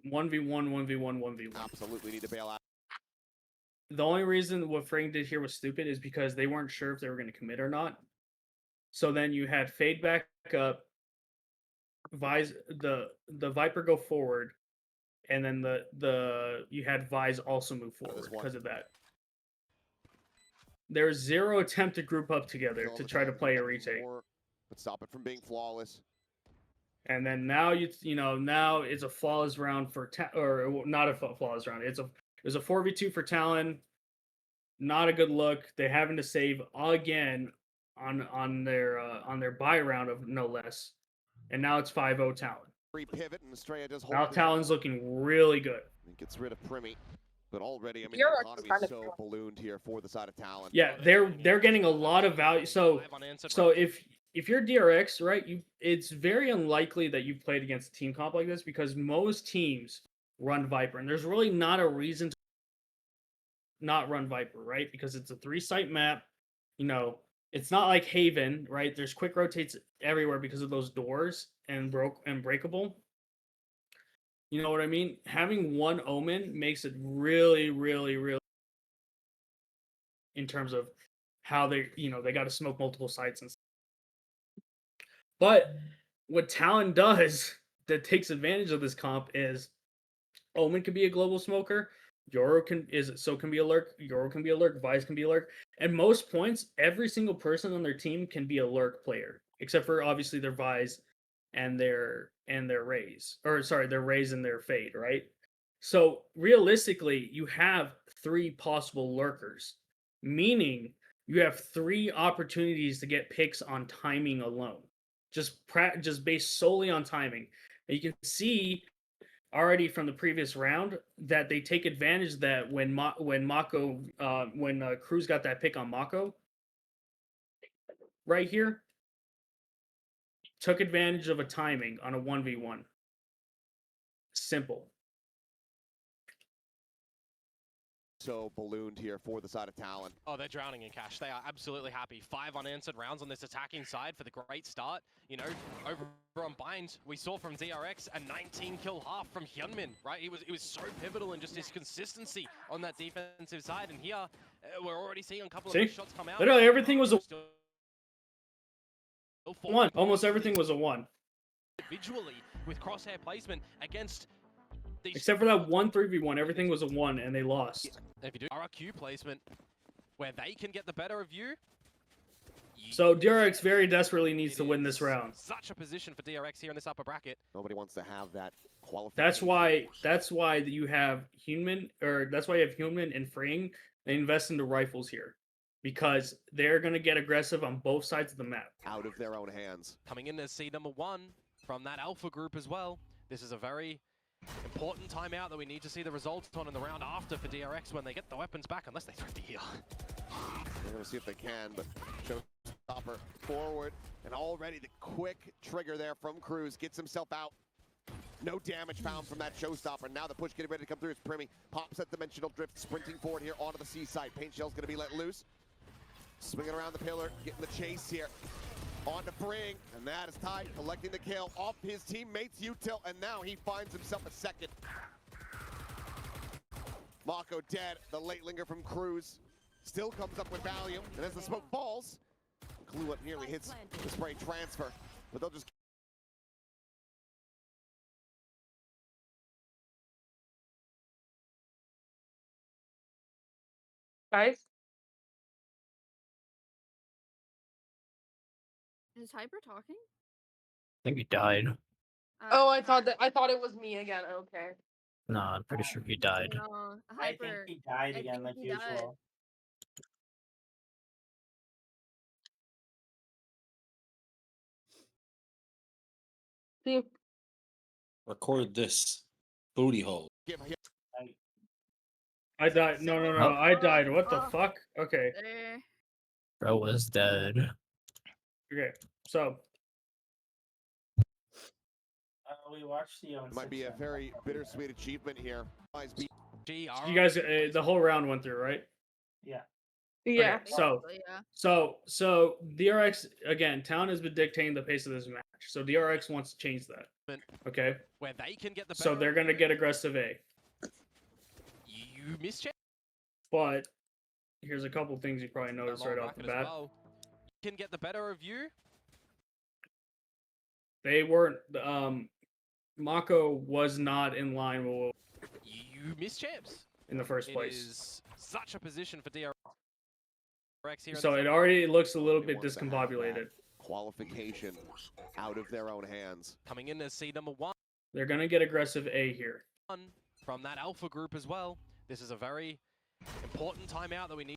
1v1, 1v1, 1v1. Absolutely need to bail out. The only reason what Frank did here was stupid is because they weren't sure if they were going to commit or not. So then you had Fade back up, Vise the Viper go forward, and then you had Vise also move forward because of that. There's zero attempt to group up together to try to play a retake. But stop it from being flawless. And then now now it's a flawless round for or not a flawless round. It was a 4v2 for Talon. Not a good look. They're having to save again on their buy round of no less. And now it's 5-0 Talon. Pivot and Estrella does hold Now Talon's looking really good. and gets rid of Primi. But already, I mean, DRX the is economy kind is of so ballooned here for the side of Talon. Yeah, they're getting a lot of value. So if you're DRX, right, it's very unlikely that you've played against a team comp like this because most teams run Viper, and there's really not a reason to not run Viper, right? Because it's a 3-site map. It's not like Haven, right? There's quick rotates everywhere because of those doors and breakable. You know what I mean? Having one Omen makes it really, really, really in terms of how they got to smoke multiple sites and stuff. But what Talon does that takes advantage of this comp is Omen can be a global smoker, Yoro can be a lurk, Yoro can be a lurk, Vise can be a lurk, and most points, every single person on their team can be a lurk player, except for obviously their Vise and their Raze. Or sorry, their Raze and their Fade, right? So realistically, you have 3 possible lurkers, meaning you have 3 opportunities to get picks on timing alone. Just based solely on timing. And you can see already from the previous round that they take advantage of that when Cruz got that pick on Mako right here, took advantage of a timing on a 1v1. Simple. So ballooned here for the side of Talon. Oh, they're drowning in cash. They are absolutely happy. 5 unanswered rounds on this attacking side for the great start. Over on Bind, we saw from DRX a 19 kill half from Hyunmin, right? He was so pivotal in just his consistency on that defensive side. And here, we're already seeing a couple of shots come out. Literally everything was a 1. Almost everything was a 1. Individually with crosshair placement against except for that 1 3v1, everything was a 1 and they lost. And if you do RQ placement where they can get the better of you. So DRX very desperately needs to win this round. Such a position for DRX here in this upper bracket. Nobody wants to have that qualification. That's why you have Human, or that's why you have Human and Freeing. They invest into rifles here because they're gonna get aggressive on both sides of the map. Out of their own hands. Coming in as seed number 1 from that alpha group as well. This is a very important timeout that we need to see the results on in the round after for DRX when they get the weapons back, unless they throw the heal. They're going to see if they can, but Showstopper forward, and already the quick trigger there from Cruz gets himself out. No damage found from that Showstopper. Now the push getting ready to come through is Primi. Pops at Dimensional Drift, sprinting forward here onto the seaside. Paint Shell's going to be let loose. Swinging around the pillar, getting the chase here. On to Fring, and that is tied, collecting the kill off his teammate's util, and now he finds himself a second. Mako dead, the late linger from Cruz still comes up with Valium, and as the smoke falls, Kahlua nearly hits the spray transfer, but they'll just... Guys? Is Hyper talking? I think he died. Oh, I thought it was me again. Okay. No, I'm pretty sure he died. No, I think Hyper. he died I again think like he died. usual. See, Record this. Booty hole. I died. No, I died. What the fuck? Okay. There. Bro was dead. Okay. So We watched the It might be a very bittersweet achievement here. you guys, the whole round went through, right? Yeah. yeah. Okay, so Yeah. so DRX again. Talon has been dictating the pace of this match. So DRX wants to change that. Okay, where they can get the so better they're of gonna you. get aggressive A. You miss chance. But here's a couple things you probably That noticed lower right off the bracket as bat. well. Can get the better of you. They weren't. Mako was not in line with You miss champs. in the first It place. is such a position for DRX here. So it already looks a little bit discombobulated. Qualification out of their own hands. Coming in as seed number 1 They're gonna get aggressive A here. from that alpha group as well. This is a very important timeout that we need.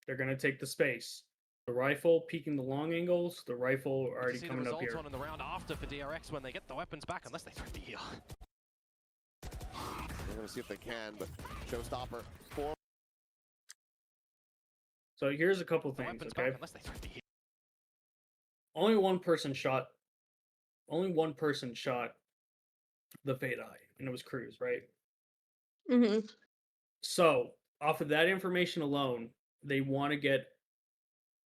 They're gonna take the space. The rifle peeking the long angles. The rifle To already see coming the up results here. on in the round after for DRX when they get the weapons back, unless they throw the heal. They're going to see if they can, but showstopper for So here's a couple The things. weapons Okay, back, unless they throw the heal. only one person shot. Only one person shot the Fade Eye, and it was Cruz, right? Mm-hmm. So off of that information alone, they want to get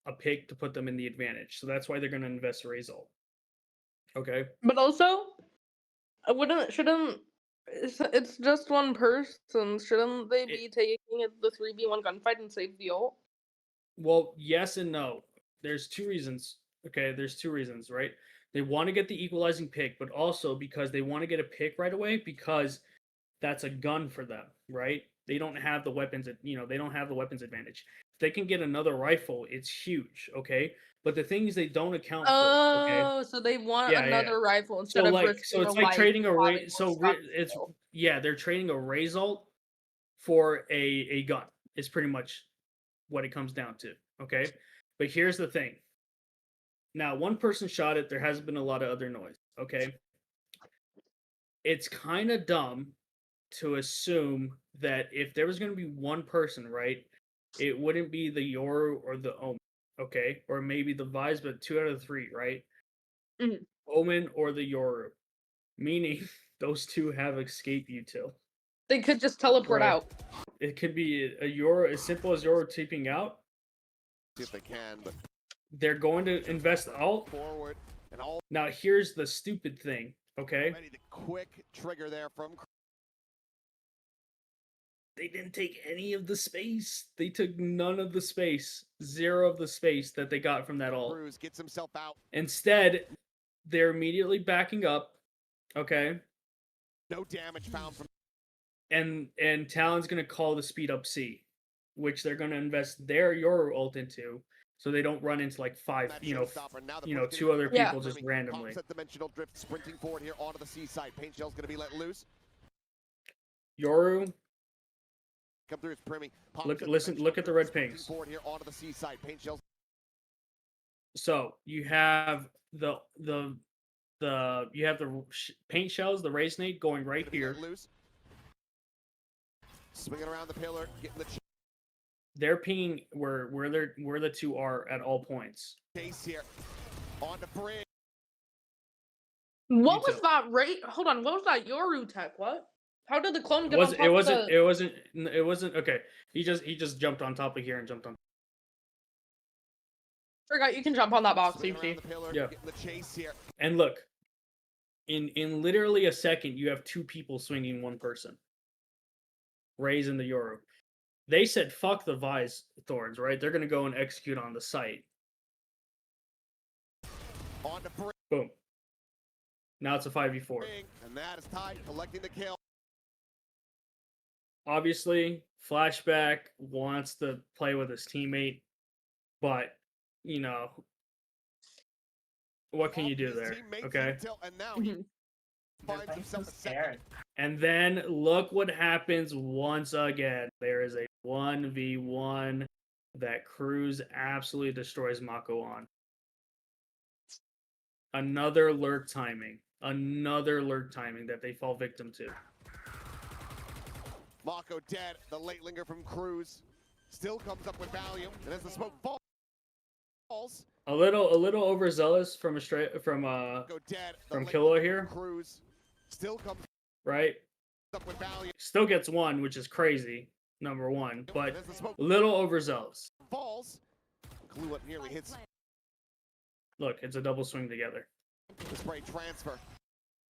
a pick to put them in the advantage. So that's why they're going to invest a result. Okay. But also, shouldn't it's just one person? Shouldn't they be taking it the 3v1 gunfight and save the ult? Well, yes and no. There's two reasons. Okay, there's two reasons, right? They want to get the equalizing pick, but also because they want to get a pick right away because that's a gun for them, right? They don't have the weapons, they don't have the weapons advantage. If they can get another rifle, it's huge, okay? But the things they don't account for, okay? Oh, so they want Yeah, yeah. another rifle So instead of like, risking so it's a like life trading a while they it's yeah, they're trading a result for a gun. Is pretty much what it comes down to, okay? But here's the thing. Now, one person shot it. There hasn't been a lot of other noise, okay? It's kind of dumb to assume that if there was going to be one person, right, it wouldn't be the Yoru or the Omen, okay? Or maybe the Vise, but 2 out of 3, right? Mhm. Omen or the Yoru. Meaning those two have escape util. They could just teleport Right. out. It could be a Yoru, as simple as Yoru tipping out. see if they can, but They're going to invest ult. forward and all Now, here's the stupid thing, okay? ready. The quick trigger there from They didn't take any of the space. They took none of the space. 0 of the space that they got from that ult. Cruz. Gets himself out. Instead, they're immediately backing up, okay? No damage found from And Talon's gonna call the speed up C, which they're gonna invest their Yoru ult into, so they don't run into like 5, that you know, showstopper. Now the 2 other Yeah. people just randomly. Pops at dimensional drift, sprinting forward here onto the seaside. Paint shell's gonna be let loose. Yoru, Come through, it's Primmy. Pops Look- at listen- dimensional look at the drift, red sprinting pings. forward here onto the seaside. Paint shell's so you have the paint shells, the Resonate going right gonna be let here. loose. Swinging around the pillar, getting the They're pinging where the 2 are at all points. chase here. On the bridge. What too. was that rate? Hold on, what was that Yoru tech? What? How did the clone get It on top of the... it wasn't okay. He just jumped on top of here and jumped on. Forgot you can jump on that box. Swinging see? around the pillar, Yeah. getting the chase here. And look, in literally a second, you have 2 people swinging one person. Raze and the Yoru. They said fuck the Vise Thorns, right? They're gonna go and execute on the site. On the bridge, Boom. Now it's a 5v4. and that is tied, collecting the kill. Obviously, Flashback wants to play with his teammate, but what can you do His there? teammates Okay. until- and now he Mhm. finds himself a second. And then look what happens once again. There is a 1v1 that Cruz absolutely destroys Mako on. Another lurk timing. Another lurk timing that they fall victim to. Mako dead. The late linger from Cruz still comes up with value, and as the smoke falls, A little overzealous from Mako dead. The from late Killa linger here. from Cruz still comes right? up with value, Still gets 1, which is crazy. Number 1, and but as the smoke a little overzealous. falls, Clue nearly hits. Look, it's a double swing together. The spray transfer.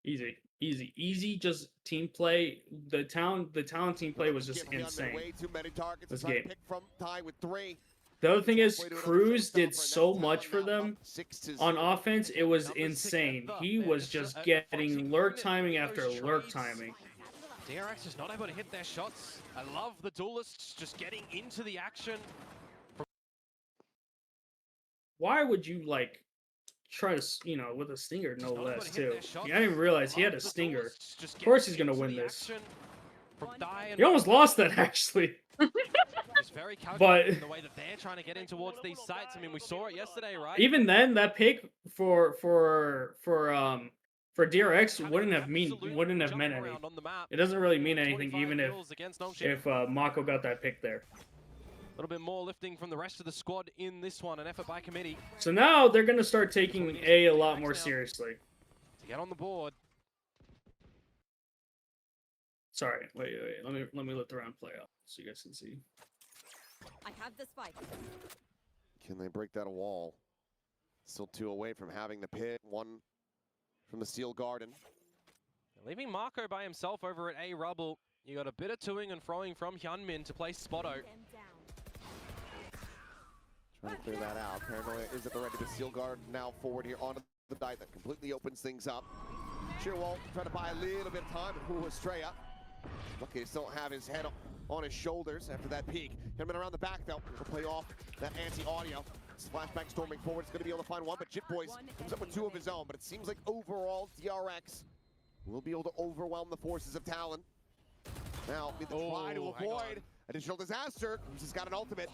Easy. Just team play. The Talon team play was just Give Hyunmin insane. way too many targets. This Trying to game. pick from Ty with 3. The other thing is, Halfway to another Cruz showstopper, did and so that's much for Talon now them up 6-0. on offense. It was Numbers insane. together. He They're was just, just fighting getting for lurk those timing after lurk trades. timing. DRX is not able to hit their shots. I love the duelists just getting into the action. Why would you like try to, with a stinger no Just not able less to hit too? their shots. I didn't even realize he Love had a the stinger. duelists just Of course getting he's gonna into win the this. action from Dai and He almost lost that actually. He's very calculated in the way that they're trying to get in towards these sites. I mean, we saw it yesterday, right? Even then, that pick for DRX wouldn't have Absolute meant jump any. around on the map. It doesn't really mean anything, 25 even kills against Nongshim. if Mako got that pick there. A little bit more lifting from the rest of the squad in this one, an effort by committee So now they're gonna start taking A lot more seriously. to get on the board. Sorry, wait. Let me let the round play out so you guys can see. I have the spike. Can they break that wall? Still 2 away from having the pit. 1 from the Steel Garden. Leaving Marco by himself over at A Rubble. You got a bit of toing and froing from Hyunmin to play Spotto. Trying to clear that out. Paranoia is at the ready. The Steel Guard now forward here onto the dive. That completely opens things up. Shearwall trying to buy a little bit of time. Ooh, Estrella. Lucky to still have his head on his shoulders after that peak. Hyunmin around the back though. He'll play off that anti-audio. Flashback storming forward. It's going to be able to find one, but Jit Boys comes up with 2 of his own. But it seems like overall DRX will be able to overwhelm the forces of Talon. Now, need to try to avoid additional disaster. He's just got an ultimate.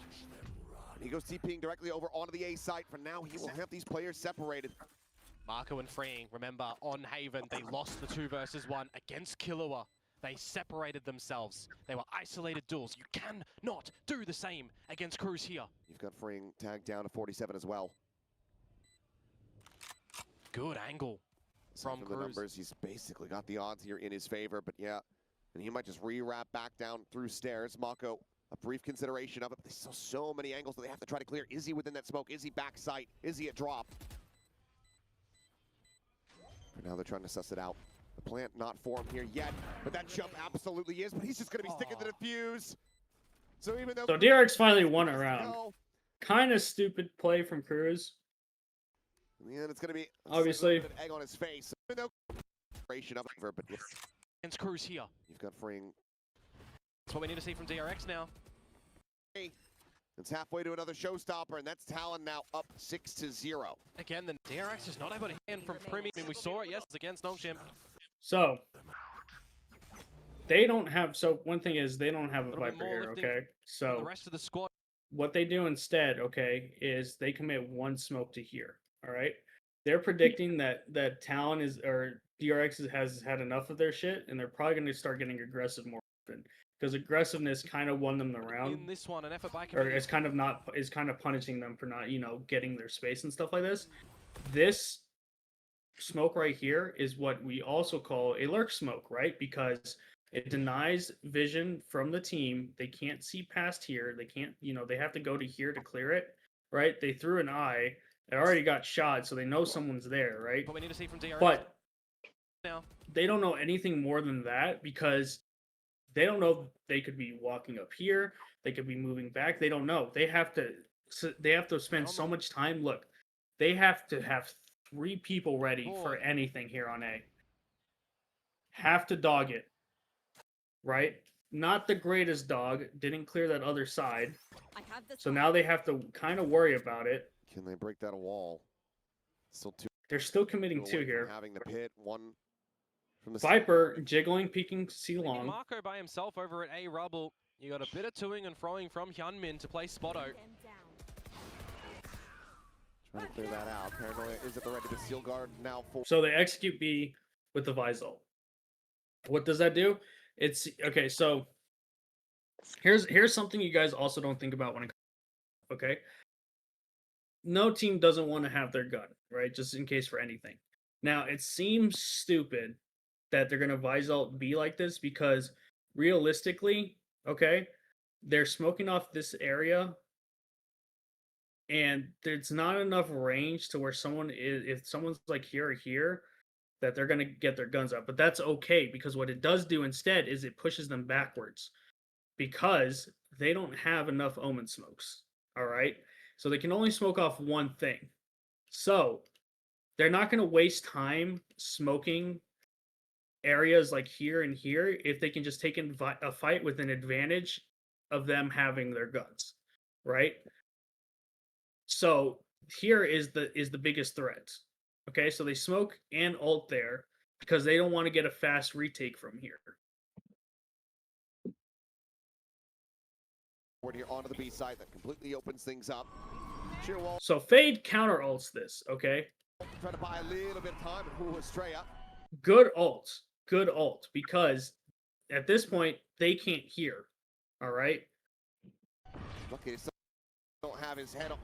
And he goes TPing directly over onto the A site. For now, he will have these players separated. Marco and Freeing, remember, on Haven, they lost the 2 versus 1 against Killua. They separated themselves. They were isolated duels. You cannot do the same against Cruz here. You've got Freeing tagged down to 47 as well. Good angle from the Cruz. numbers, he's basically got the odds here in his favor, but yeah. And he might just re-wrap back down through stairs. Mako, a brief consideration of it, but there's still so many angles that they have to try to clear. Is he within that smoke? Is he back sight? Is he at drop? For now, they're trying to suss it out. The plant not formed here yet, but that jump absolutely is, but he's just going to be sticking to the fuse. So even though... So DRX finally won a round. Kind of stupid play from Cruz. Yeah, it's going to be obviously a bit of egg on his face. Even though... But yeah. Against Cruz here. You've got Freeing. That's what we need to see from DRX now. It's halfway to another showstopper, and that's Talon now up 6-0. Again, the DRX is not able to hit from Primi. I mean, we saw it, yes, against Nongshim. So they don't have. So one thing is they don't have a Little bit Viper more here. lifting Okay, The so rest of the squad. what they do instead, okay, is they commit 1 smoke to here. All right, they're predicting that Talon DRX has had enough of their shit, and they're probably going to start getting aggressive more often because aggressiveness kind of won them the round. In this one, an effort by Or committee. it's kind of punishing them for not, getting their space and stuff like this. This smoke right here is what we also call a lurk smoke, right? Because it denies vision from the team. They can't see past here. They can't, they have to go to here to clear it, right? They threw an eye. It already got shot, so they know someone's there, right? What we need to see from DRX. But now they don't know anything more than that because they don't know they could be walking up here. They could be moving back. They don't know. They have to spend so much time. Look, they have to have 3 people ready for anything here on A. Have to dog it, right? Not the greatest dog. Didn't clear that other side. So now they have to kind of worry about it. Can they break that wall? Still 2. They're still committing 2 away from here. having the pit. 1 from the Viper jiggling, peeking, C long. Marco by himself over at A Rubble. You got a bit of toing and froing from Hyunmin to play Spotto. Trying to clear that out. Paranoia is at the ready. The Steel Guard now full. So they execute B with the Visol. What does that do? It's okay. So here's something you guys also don't think about when it comes. Okay. No team doesn't want to have their gun, right? Just in case for anything. Now it seems stupid that they're gonna Visol B like this because realistically, okay, they're smoking off this area. and there's not enough range to where someone is, if someone's like here or here, that they're gonna get their guns out. But that's okay, because what it does do instead is it pushes them backwards, because they don't have enough omen smokes. All right, so they can only smoke off one thing. So they're not gonna waste time smoking areas like here and here if they can just take a fight with an advantage of them having their guns, right? So here is the biggest threat. Okay, so they smoke and ult there because they don't want to get a fast retake from here. We're here onto the B side, that completely opens things up. Sheerwall So Fade counter ults this, okay? trying to buy a little bit of time, and who was Estrella. Good ult, because at this point they can't hear. All right, Lucky he don't have his head up.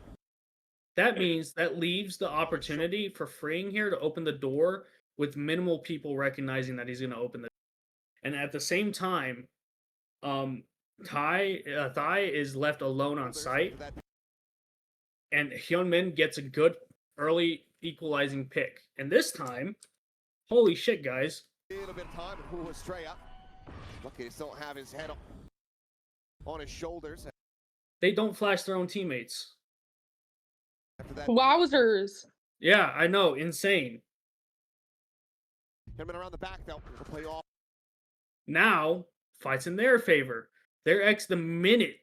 that means that leaves the opportunity for Freeing here to open the door with minimal people recognizing that he's going to open the door. And at the same time, Thai is left alone on site, and Hyunmin gets a good early equalizing pick. And this time, holy shit, guys! A little bit of time, and who was Estrella. Lucky he don't have his head up on his shoulders. They don't flash their own teammates. After that, Wowzers. Yeah, I know, insane. him around the back though. He'll play off. Now, fights in their favor. Their X the minute,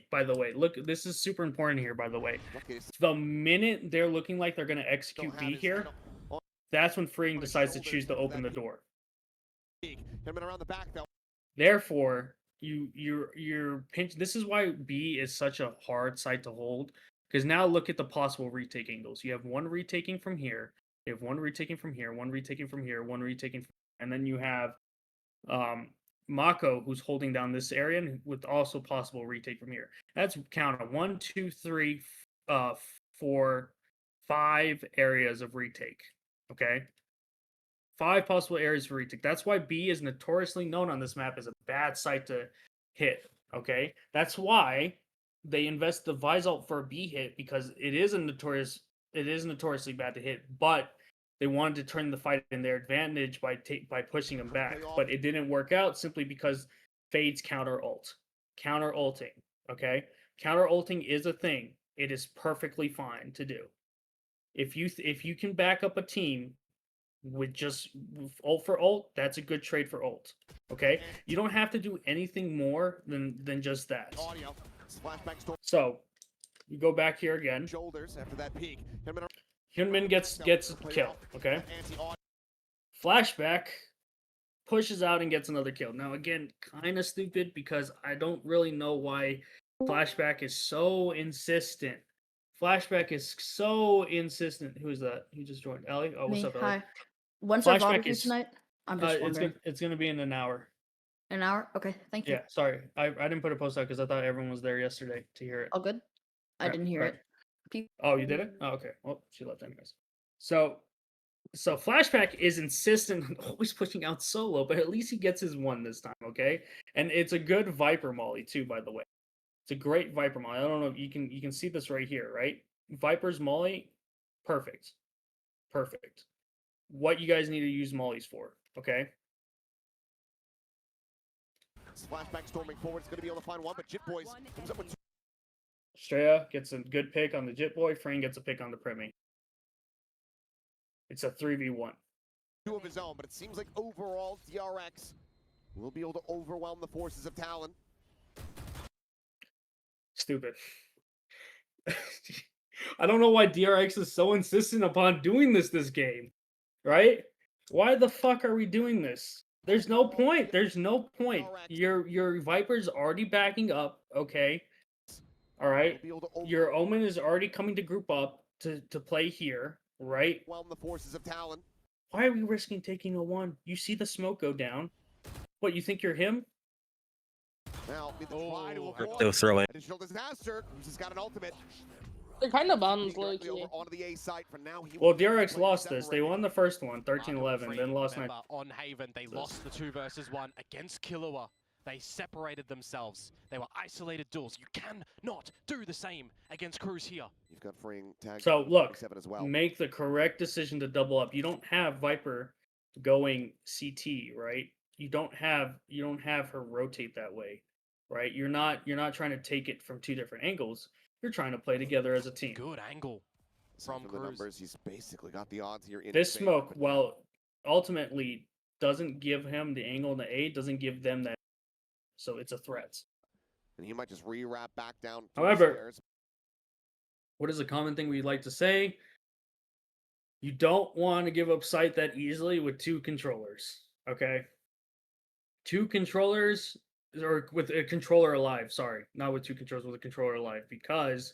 by the way. Look, this is super important here, by the way. Lucky he The minute they're looking like they're going to execute don't have B his here, head up on that's when Freeing his decides to shoulders choose to after open the that door. peak. Him around the back though. Therefore, you're pinch. This is why B is such a hard site to hold, because now look at the possible retake angles. You have one retaking from here, you have one retaking from here, one retaking from here, one retaking, and then you have Mako, who's holding down this area and with also possible retake from here. That's count on 1, 2, 3, 4, 5 areas of retake. Okay. 5 possible areas for retake. That's why B is notoriously known on this map as a bad site to hit. Okay. That's why they invest the Visalt for a B hit, because it is notoriously bad to hit, but they wanted to turn the fight in their advantage by pushing them back, but it didn't work out simply because Fade's counter ulting. Okay, counter ulting is a thing. It is perfectly fine to do. If you can back up a team with just ult for ult, that's a good trade for ult. Okay, you don't have to do anything more than just that. Audio. Flashback storm. So you go back here again. Shoulders after that peak. Hyunmin gets a kill. Okay. Flashback pushes out and gets another kill. Now again, kind of stupid, because I don't really know why Flashback is so insistent. Flashback is so insistent. Who is that? Who just joined? Ellie? Oh, what's Me, up, Ellie? hi. When's our Flashback VOD is tonight? I'm just wondering. it's gonna be in an hour. An hour? Okay, thank you. Yeah, sorry. I didn't put a post out because I thought everyone was there yesterday to hear it. All good? I Right, didn't hear right. it. Oh, you did it? Oh, okay. Well, she left anyways. So Flashback is insistent on always pushing out solo, but at least he gets his one this time, okay? And it's a good Viper Molly too, by the way. It's a great Viper Molly. I don't know if you can see this right here, right? Viper's Molly, perfect. Perfect. What you guys need to use Mollies for, okay? Flashback storming forward. It's going to be able to find one, but Jit Boys comes up with two. Straya gets a good pick on the Jit Boy. Frayne gets a pick on the Primi. It's a 3v1. Two of his own, but it seems like overall DRX will be able to overwhelm the forces of Talon. Stupid. I don't know why DRX is so insistent upon doing this game, right? Why the fuck are we doing this? There's no point. There's no point. Your Viper's already backing up, okay? All right. Your Omen is already coming to group up to play here, right? Overwhelm the forces of Talon. Why are we risking taking a 1? You see the smoke go down. What, you think you're him? Now, need to try to avoid Crypto throw-in. additional disaster. He's just got an ultimate. They're kind of bums, Heading directly low-key. over onto the A site for now. He Well, will be DRX playing lost this. They separated. won the first one, 13-11, Free, then lost 9. remember, on Haven, they lost the 2 versus 1 against Killua. They separated themselves. They were isolated duels. You cannot do the same against Cruz here. You've got freeing tag. So look, 27 as well. make the correct decision to double up. You don't have Viper going CT, right? You don't have her rotate that way, right? You're not trying to take it from two different angles. You're trying to play together as a team. Good angle from the Cruz. numbers, he's basically got the odds here in This his favor, smoke, but well, ultimately doesn't give him the angle in the A, doesn't give them that, so it's a threat. and he might just rewrap back down. However, what is a common thing we like to say? You don't want to give up sight that easily with two controllers, okay? Two controllers, or with a controller alive, sorry. Not with two controllers, with a controller alive, because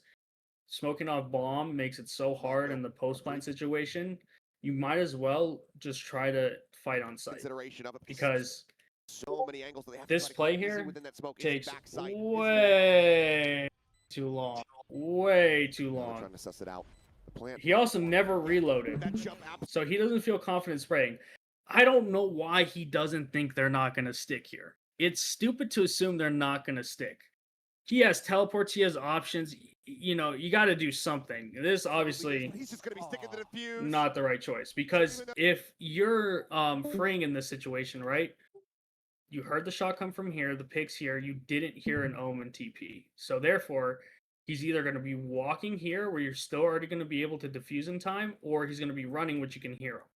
smoking off bomb makes it so hard in the post-plant situation. You might as well just try to fight on site. Consideration of it Because so many angles that they have this to play easy here within that smoke. takes Backside way too long. Way too long. Trying to suss it out. The plant. He also never reloaded, That jump so he doesn't feel confident spraying. I don't know why he doesn't think they're not going to stick here. It's stupid to assume they're not going to stick. He has teleports, he has options. You know, you got to do something. This obviously He's just going to be sticking to the fuse. not the right choice, because if you're freeing in this situation, right? You heard the shot come from here, the picks here, you didn't hear an Omen TP. So therefore, he's either going to be walking here where you're still already going to be able to defuse in time, or he's going to be running, which you can hear him.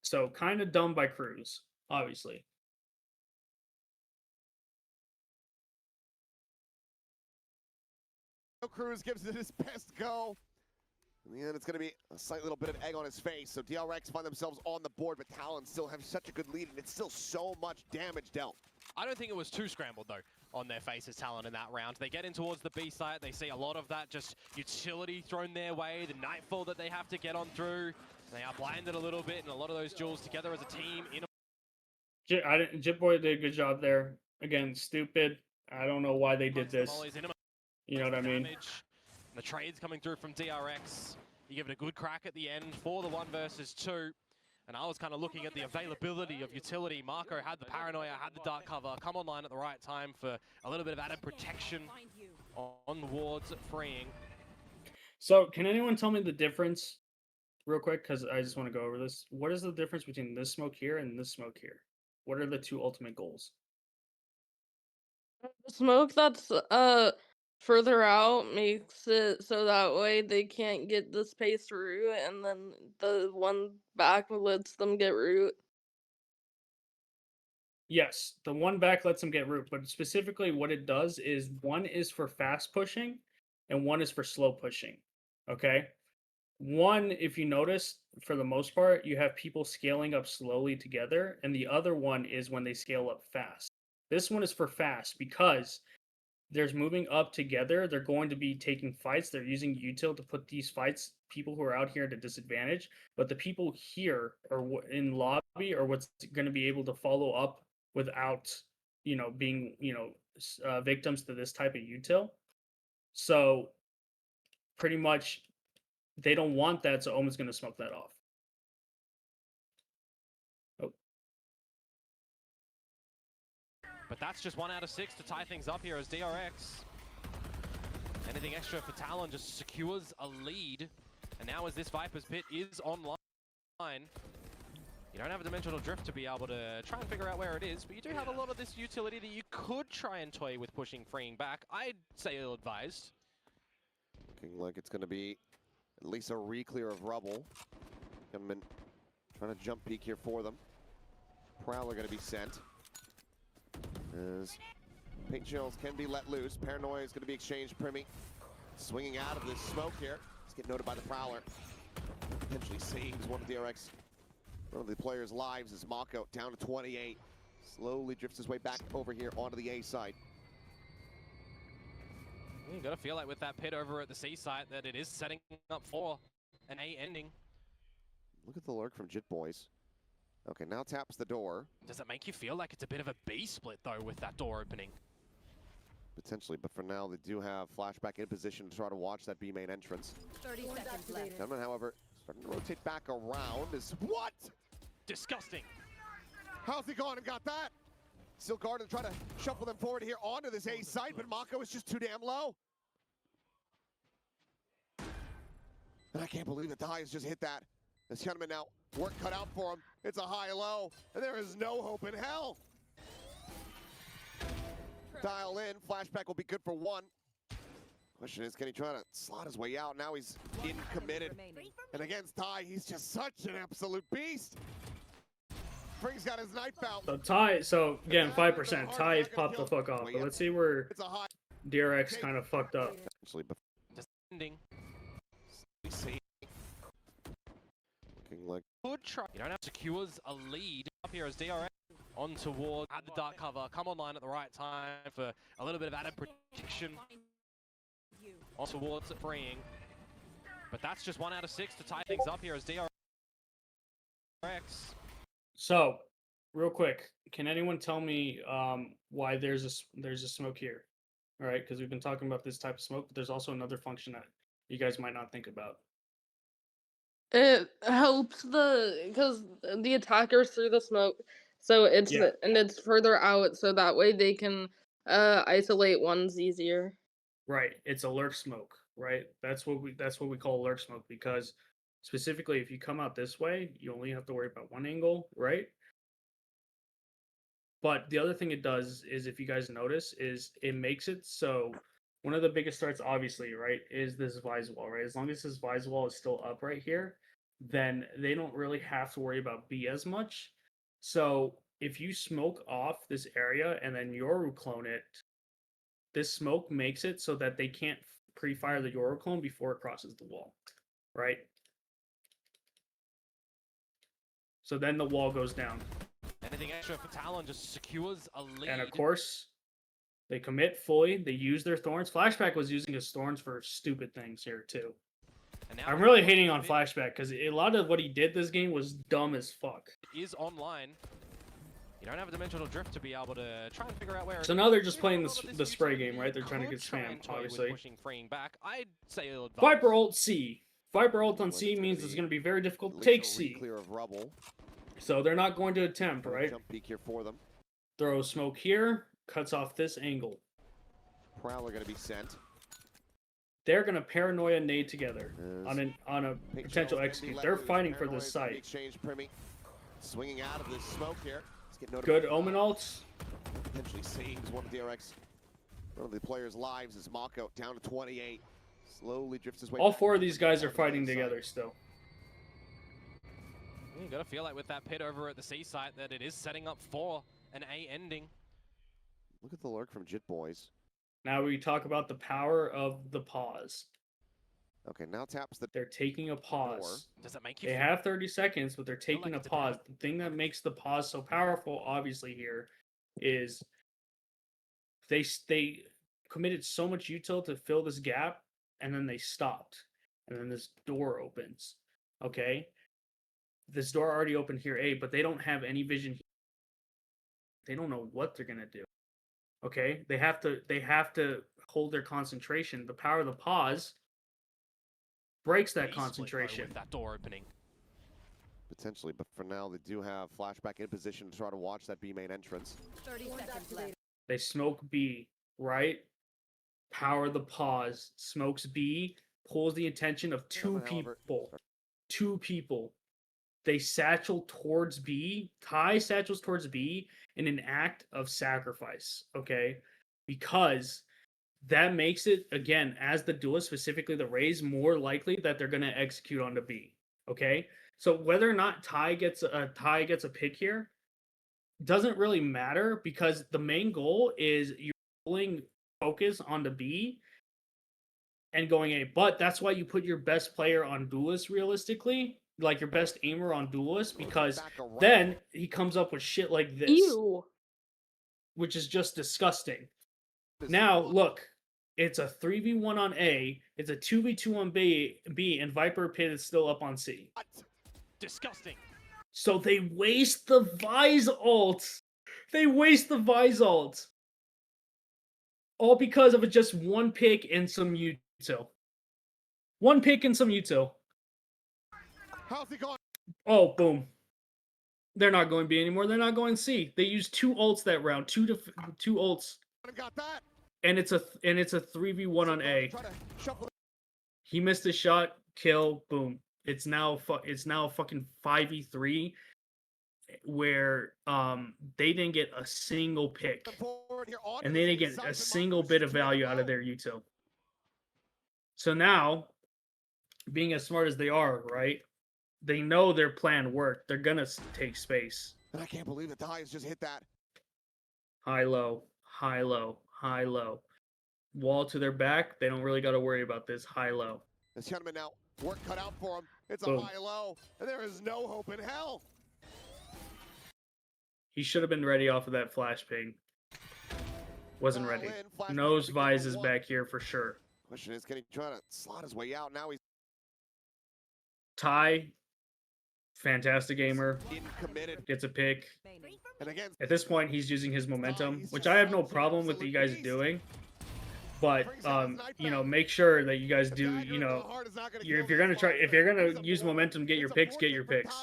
So kind of dumb by Cruz, obviously. Cruz gives it his best go. In the end, it's going to be a slight little bit of egg on his face. So DRX find themselves on the board, but Talon still have such a good lead, and it's still so much damage dealt. I don't think it was too scrambled, though, on their faces, Talon, in that round. They get in towards the B site. They see a lot of that just utility thrown their way, the nightfall that they have to get on through. They are blinded a little bit, and a lot of those duels together as a team. Jitboy did a good job there. Again, stupid. I don't know why they did this. You know what I mean? The trades coming through from DRX. You give it a good crack at the end for the 1 versus 2. And I was kind of looking at the availability of utility. Marco had the paranoia, had the dark cover, come online at the right time for a little bit of added protection on wards freeing. So, can anyone tell me the difference real quick? Because I just want to go over this. What is the difference between this smoke here and this smoke here? What are the two ultimate goals? The smoke that's further out makes it so that way they can't get the space root, and then the one back lets them get root. Yes, the one back lets them get root, but specifically what it does is one is for fast pushing and one is for slow pushing. Okay? One, if you notice, for the most part, you have people scaling up slowly together, and the other one is when they scale up fast. This one is for fast because there's moving up together. They're going to be taking fights. They're using util to put these fights, people who are out here at a disadvantage. But the people here or in lobby are what's going to be able to follow up without, being, victims to this type of util. So pretty much they don't want that, so Omen's going to smoke that off. Oh. But that's just 1 out of 6 to tie things up here as DRX. Anything extra for Talon just secures a lead. And now as this Viper's Pit is online, you don't have a dimensional drift to be able to try and figure out where it is, but you do have a lot of this utility that you could try and toy with pushing freeing back. I'd say ill-advised. Looking like it's going to be at least a re-clear of rubble. Coming, trying to jump peek here for them. Prowler going to be sent. As paint shells can be let loose. Paranoia is going to be exchanged. Primi swinging out of this smoke here. Let's get noted by the Prowler. Potentially saves one of the players' lives as Mako down to 28. Slowly drifts his way back over here onto the A side. You gotta feel like with that pit over at the C site that it is setting up for an A ending. Look at the lurk from Jit Boys. Okay, now taps the door. Does it make you feel like it's a bit of a B split though with that door opening? Potentially, but for now they do have Flashback in position to try to watch that B main entrance. 30 seconds left. Gentlemen, however, starting to rotate back around is what? Disgusting. How's he gone and got that? Still guarded, trying to shuffle them forward here onto this A site, but Mako is just too damn low. And I can't believe that Ty has just hit that. This gentleman now, work cut out for him. It's a high-low, and there is no hope in hell. Dial in, flashback will be good for one. Question is, can he try to slot his way out? Now he's in committed. And against Ty, he's just such an absolute beast. Spring's got his knife out. So Ty, so again, 5%. Ty popped the fuck off. But let's see where It's a high. DRX kind of fucked up. Descending. Looking like Good try. You don't have secures a lead up here as DRX on towards at the dark cover. Come online at the right time for a little bit of added protection. On towards freeing. But that's just 1 out of 6 to tie things up here as DRX. So, real quick, can anyone tell me why there's a smoke here? All right, because we've been talking about this type of smoke, but there's also another function that you guys might not think about. It helps because the attackers through the smoke, so it's Yeah. and it's further out, so that way they can isolate ones easier. Right, it's a lurk smoke, right? That's what we call lurk smoke, because specifically if you come out this way, you only have to worry about one angle, right? But the other thing it does is, if you guys notice, is it makes it so one of the biggest threats, obviously, right, is this Vise wall, right? As long as this Vise wall is still up right here, then they don't really have to worry about B as much. So if you smoke off this area and then Yoru clone it, this smoke makes it so that they can't pre-fire the Yoru clone before it crosses the wall, right? So then the wall goes down. Anything extra for Talon just secures a lead. And of course, they commit fully. They use their Thorns. Flashback was using his Thorns for stupid things here, too. And now I'm really hating on Flashback, because a lot of what he did this game was dumb as fuck. is online. You don't have a dimensional drift to be able to try and figure out where. So now they're just playing the spray game, right? They're trying to get spam, obviously. Pushing, freeing back. I'd say it'll advance. Viper ult C. Viper ult on C means it's going to be very difficult to take C. clear of rubble. So they're not going to attempt, right? Jump peek here for them. Throw smoke here, cuts off this angle. Prowler going to be sent. They're going to paranoia nade together on a potential execute. They're fighting for this site. Exchange Primmy. Swinging out of this smoke here. Good Omen ults. Potentially saves one of DRX. One of the players' lives is Mako down to 28. Slowly drifts his way. All four of these guys are fighting together still. You gotta feel like with that pit over at the C site that it is setting up for an A ending. Look at the lurk from Jit Boys. Now we talk about the power of the pause. Okay, now taps the. They're taking a pause. Does that make you? They have 30 seconds, but they're taking like a it's a pause. The thing that makes the pause so powerful, obviously, here is they committed so much util to fill this gap, and then they stopped, and then this door opens. Okay, this door already opened here, A, but they don't have any vision here. They don't know what they're gonna do. Okay, they have to hold their concentration. The power of the pause breaks that concentration. With that door opening. Potentially, but for now they do have Flashback in position to try to watch that B main entrance. 30 seconds left. They smoke B, right? Power the pause. Smokes B, pulls the attention of two people. Two people. They satchel towards B. Ty satchels towards B in an act of sacrifice, okay? Because that makes it, again, as the duelist, specifically the Rays, more likely that they're going to execute onto B, okay? So whether or not Ty gets a pick here doesn't really matter, because the main goal is you're pulling focus onto B and going A. But that's why you put your best player on duelist, realistically, like your best aimer on duelist, because then he comes up with shit like this. Ew. Which is just disgusting. Now, look, it's a 3v1 on A, it's a 2v2 on B, and Viper Pit is still up on C. Disgusting. So they waste the Vise ult. They waste the Vise ult. All because of just one pick and some util. One pick and some util. How's he gone? Oh, boom. They're not going B anymore. They're not going C. They used 2 ults that round. 2 ults. Got that. And it's a 3v1 on A. Try to shuffle. He missed a shot, kill, boom. It's now a fucking 5v3 where they didn't get a single pick. And they didn't get a single bit of value out of their util. So now, being as smart as they are, right? They know their plan worked. They're gonna take space. And I can't believe that the Highs just hit that. High low, high low, high low. Wall to their back. They don't really got to worry about this. High low. This gentleman now, work cut out for him. It's a Boom. high low, and there is no hope in hell. He should have been ready off of that flash ping. Wasn't ready. Knows Vise is back here for sure. Question is, can he try to slot his way out? Now he's Ty, fantastic gamer, committed. gets a pick. And again, At this point, he's using his momentum, which I have no problem with you guys doing. But you know, make sure that you guys do. You know, if you're gonna use momentum, get your picks. Get your picks.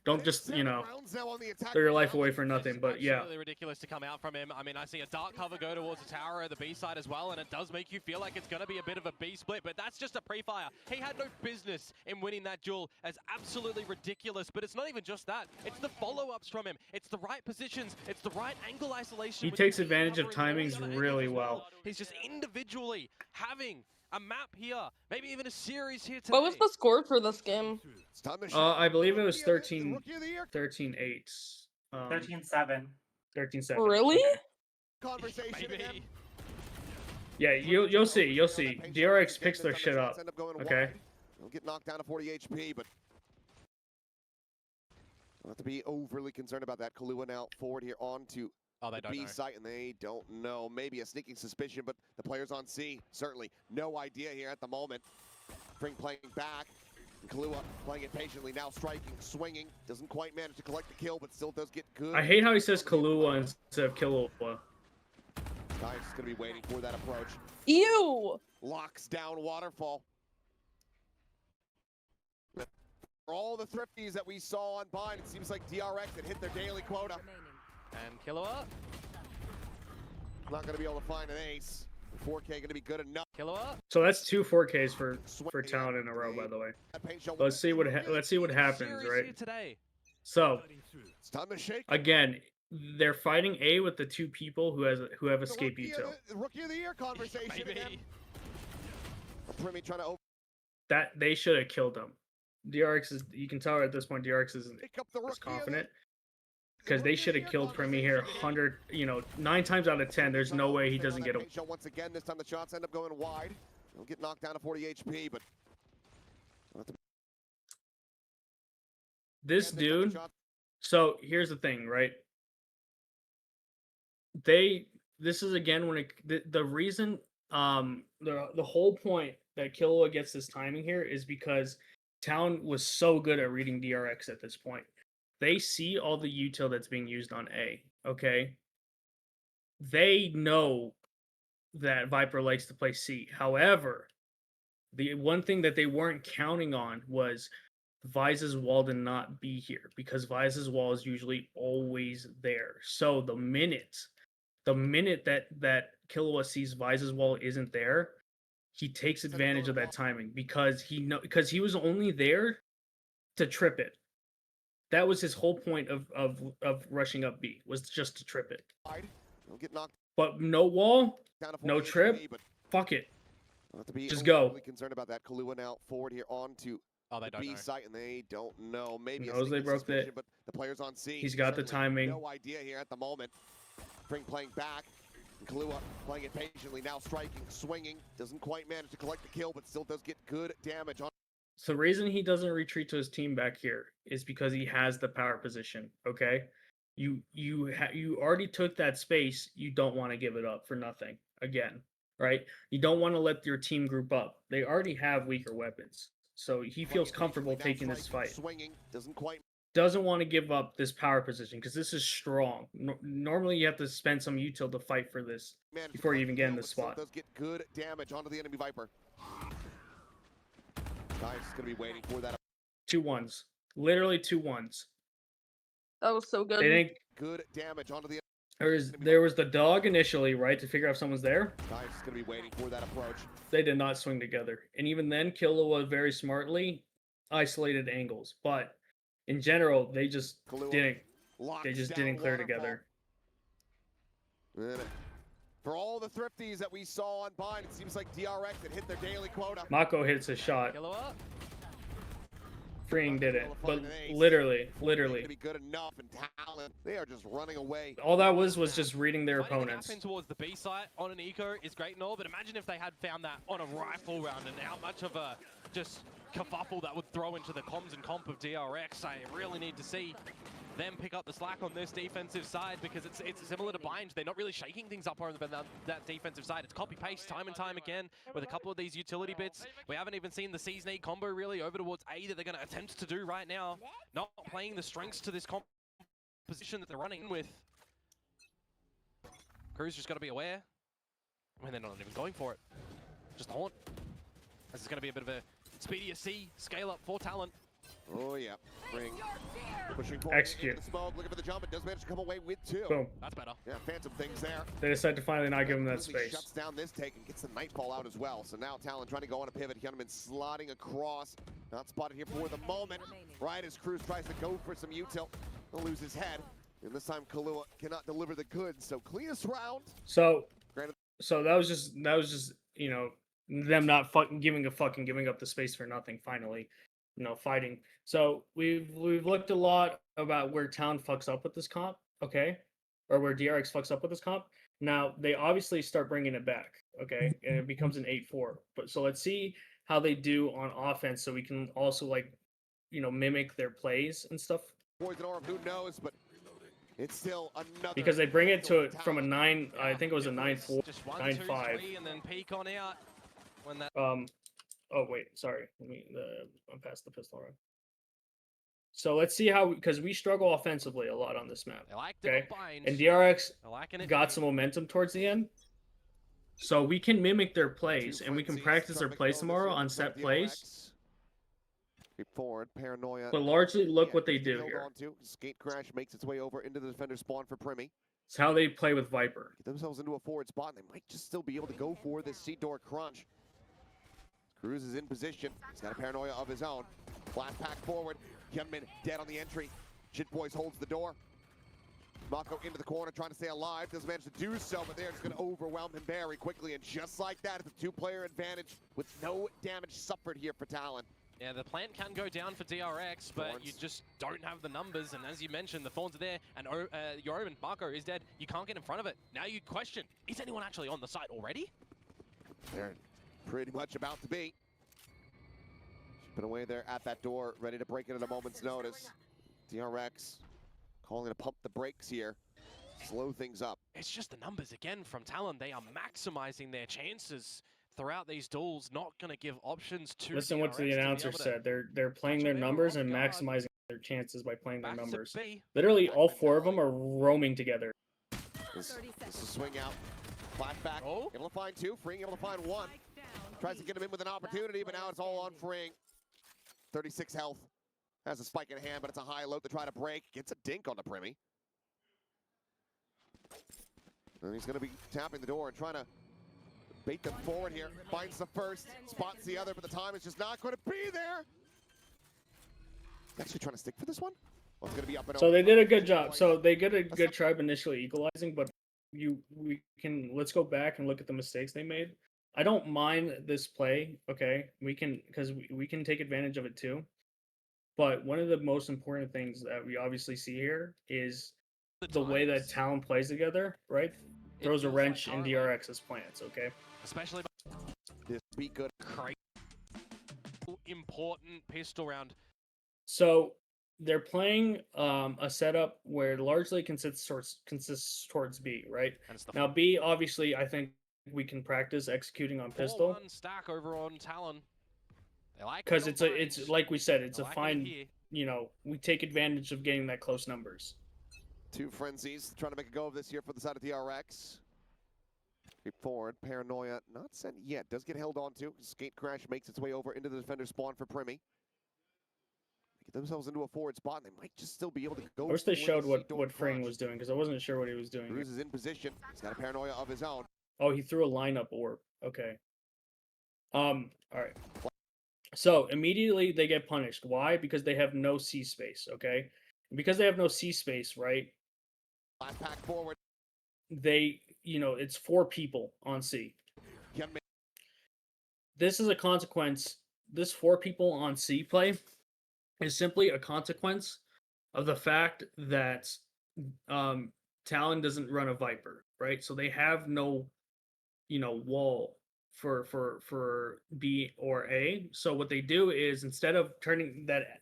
Don't just, you know, throw your life away for nothing. But yeah. Absolutely ridiculous to come out from him. I mean, I see a dark cover go towards the tower at the B side as well, and it does make you feel like it's going to be a bit of a B split, but that's just a pre-fire. He had no business in winning that duel as absolutely ridiculous, but it's not even just that. It's the follow-ups from him. It's the right positions. It's the right angle isolation. He with takes the advantage of covering all the timings other angles really as well. He's just individually having a map here, maybe even a series here today. What was the score for this game? I believe it was 13-8. 13-7. 13-7. Really? Conversation again. Maybe. Yeah, you'll see. You'll see. DRX picks their shit up. Okay. He'll get knocked down to 40 HP, but don't have to be overly concerned about that. Kahlua now forward here on to They don't B know. site, and they don't know. Maybe a sneaking suspicion, but the players on C certainly no idea here at the moment. Spring playing back. And Kahlua playing it patiently, now striking, swinging. Doesn't quite manage to collect the kill, but still does get good. I hate how he says Kahlua instead of Killua. Guy's just gonna be waiting for that approach. Ew! Locks down Waterfall. For all the thrifties that we saw on Bind, it seems like DRX had hit their daily quota. And Killua. Not gonna be able to find an ace. 4K gonna be good enough. Killua. So that's 2 4Ks for Talon in a row, by the way. Let's see what happens, right? Today. So It's time to shake. again, they're fighting A with the 2 people who have escape util. Rookie of the year conversation again. Maybe. Primi trying to That they should have killed them. DRX is, you can tell at this point DRX isn't pick up the as rookie of the- confident because they should have killed Primi here 100, 9 times out of 10. There's no way he doesn't get a. Paint shot once again. This time the shots end up going wide. He'll get knocked down to 40 HP, but This dude. So here's the thing, right? This is again when the reason the whole point that Killua gets this timing here is because Talon was so good at reading DRX at this point. They see all the util that's being used on A, okay? They know that Viper likes to play C. However, the one thing that they weren't counting on was Vise's wall to not be here because Vise's wall is usually always there. So the minute that Killua sees Vise's wall isn't there, he takes advantage of that timing because he was only there to trip it. That was his whole point of rushing up B, was just to trip it. He'll get knocked But no wall, down to 40 no trip, HP, but fuck it. don't have to be Just go. overly concerned about that. Kahlua now forward here on to They don't B know. site, and they don't know. Maybe a Knows they sneaking broke suspicion, it. but the players on C. He's got the certainly timing. No idea here at the moment. Spring playing back. And Kahlua playing it patiently, now striking, swinging. Doesn't quite manage to collect the kill, but still does get good damage on. So the reason he doesn't retreat to his team back here is because he has the power position. Okay, you already took that space. You don't want to give it up for nothing again, right? You don't want to let your team group up. They already have weaker weapons, so he feels comfortable taking this fight. Swinging, Doesn't want to give up this power position because this is strong. Normally, you have to spend some util to fight for this before you even get in this spot. Does get good damage onto the enemy Viper. Guy's gonna be waiting for that. 2 1s, literally 2 1s. That was so good. They didn't. Good damage onto the. There was the dog initially, right, to figure out if someone's there. Guy's gonna be waiting for that approach. They did not swing together, and even then, Killua very smartly isolated angles. But in general, they just Kahlua didn't. locks They just down didn't clear Waterfall. together. And for all the thrifties that we saw on Bind, it seems like DRX had hit their daily quota. Mako hits a shot. Killua. Freeing did it, but Find an ace. literally, Gonna be good enough, and Talon, they are just running away. all that was just reading their Finding the opponents. gap in towards the B site on an eco is great and all, but imagine if they had found that on a rifle round and how much of a just kerfuffle that would throw into the comms and comp of DRX. I really need to see them pick up the slack on this defensive side because it's similar to Bind. They're not really shaking things up on that defensive side. It's copy-paste time and time again with a couple of these utility bits. We haven't even seen the C's need combo really over towards A that they're going to attempt to do right now. Not playing the strengths to this composition that they're running with. Cruz just got to be aware. I mean, they're not even going for it. Just haunt. This is going to be a bit of a speedier C scale up for Talon. Oh yeah, Ring pushing forward. Execute. Into the smoke, looking for the jump. It does manage to come away with two. Boom. That's better. Yeah, phantom things there. They decide to finally not give him that Quickly space. Shuts down this take and gets the Nightfall out as well. So now Talon trying to go on a pivot. Hyunmin sliding across. Not spotted here for the moment. Right as Cruz tries to go for some util. He'll lose his head. And this time Kahlua cannot deliver the goods. So cleanest round. So, Granted- so that was just you know, them not giving up the space for nothing. Finally, you know, fighting. So we've looked a lot about where Town fucks up with this comp, okay, or where DRX fucks up with this comp. Now they obviously start bringing it back, okay, and it becomes an 8-4. But so let's see how they do on offense, so we can also like, you know, mimic their plays and stuff. Poison Orb, who knows, but it's still another. Because they bring it to Talon. from a 9, I think it was a 9-4, Just 1, 2, 9-5. 3, and then peek on out when that. Oh wait, sorry. Let me. I'm past the pistol run. So let's see how, because we struggle offensively a lot on this map. They liked Okay, it on Bind. and DRX They're liking it. got some momentum towards the end. So we can mimic their plays, and we can practice their plays tomorrow on set plays. Forward, Paranoia. But largely, look what they do Held here. onto. Skate crash makes its way over into the defender spawn for Primi. It's how they play with Viper. Get themselves into a forward spot, and they might just still be able to go for this seat door crunch. Cruz is in position. He's got a Paranoia of his own. Blast pack forward. Hyunmin dead on the entry. Shit Boys holds the door. Mako into the corner, trying to stay alive. Doesn't manage to do so, but they're just going to overwhelm him very quickly. And just like that, it's a two-player advantage with no damage suffered here for Talon. Yeah, the plant can go down for DRX, but Thorns. you just don't have the numbers. And as you mentioned, the Thorns are there, and your own Marco is dead. You can't get in front of it. Now you question, is anyone actually on the site already? They're pretty much about to be. Been away there at that door, ready to break it at a moment's notice. DRX calling to pump the brakes here, slow things up. It's just the numbers again from Talon. They are maximizing their chances throughout these duels, not going to give options to Listen what DRX the to be announcer able to said. They're playing catch their them numbers off and guard. maximizing their chances by playing their Back to numbers. B. Literally, all 4 of them are roaming together. This is a swing out. Flashback. Oh. Able to find 2. Freeing able to find 1. Tries to get him in with an opportunity, but now it's all on Freeing. 36 health. Has a spike in hand, but it's a high load to try to break. Gets a dink on the Primi. And he's going to be tapping the door and trying to bait them forward here. Finds the first, spots the other, but the time is just not going to be there. He's actually trying to stick for this one. Well, it's going to be up and So over. they did a good job. So they did a good job initially equalizing, but let's go back and look at the mistakes they made. I don't mind this play, okay? We can, because we can take advantage of it too. But one of the most important things that we obviously see here is the way that times. Talon plays together, right? It Throws a feels wrench like in Harlem. DRX's plans, okay? Especially This be good. crazy important pistol round. So they're playing a setup where largely consists towards B, right? And it's the Now B, obviously, I think we can practice executing on pistol 4-1 stack over on Talon. They like because it it's on it's Bind. like we said, it's They a like it fine. here. You know, we take advantage of getting that close numbers. 2 frenzies trying to make a go of this here for the side of DRX. Creep forward, Paranoia not sent yet. Does get held onto. Skate crash makes its way over into the defender spawn for Primi. get themselves into a forward spot, and they might just still be able to go. I wish they for showed the what door Frang crunch. was doing because I wasn't sure what he was doing. Cruz is in position. He's got a paranoia of his own. Oh, he threw a lineup orb. Okay. All right. So immediately they get punished. Why? Because they have no C space. Okay. And because they have no C space, right? Last pack forward. They, it's 4 people on C. This is a consequence. This 4 people on C play is simply a consequence of the fact that Talon doesn't run a Viper, right? So they have no, wall for B or A. So what they do is instead of turning that,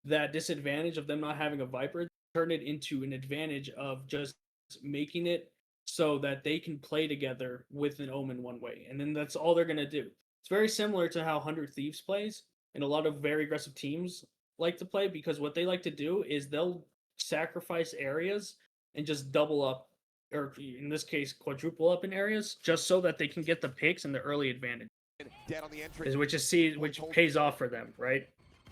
that disadvantage of them not having a Viper, turn it into an advantage of just making it so that they can play together with an Omen one way. And then that's all they're going to do. It's very similar to how 100 Thieves plays, and a lot of very aggressive teams like to play, because what they like to do is they'll sacrifice areas and just double up, or in this case, quadruple up in areas, just so that they can get the picks and the early advantage. Dead on the entry. Which pays off for them, right?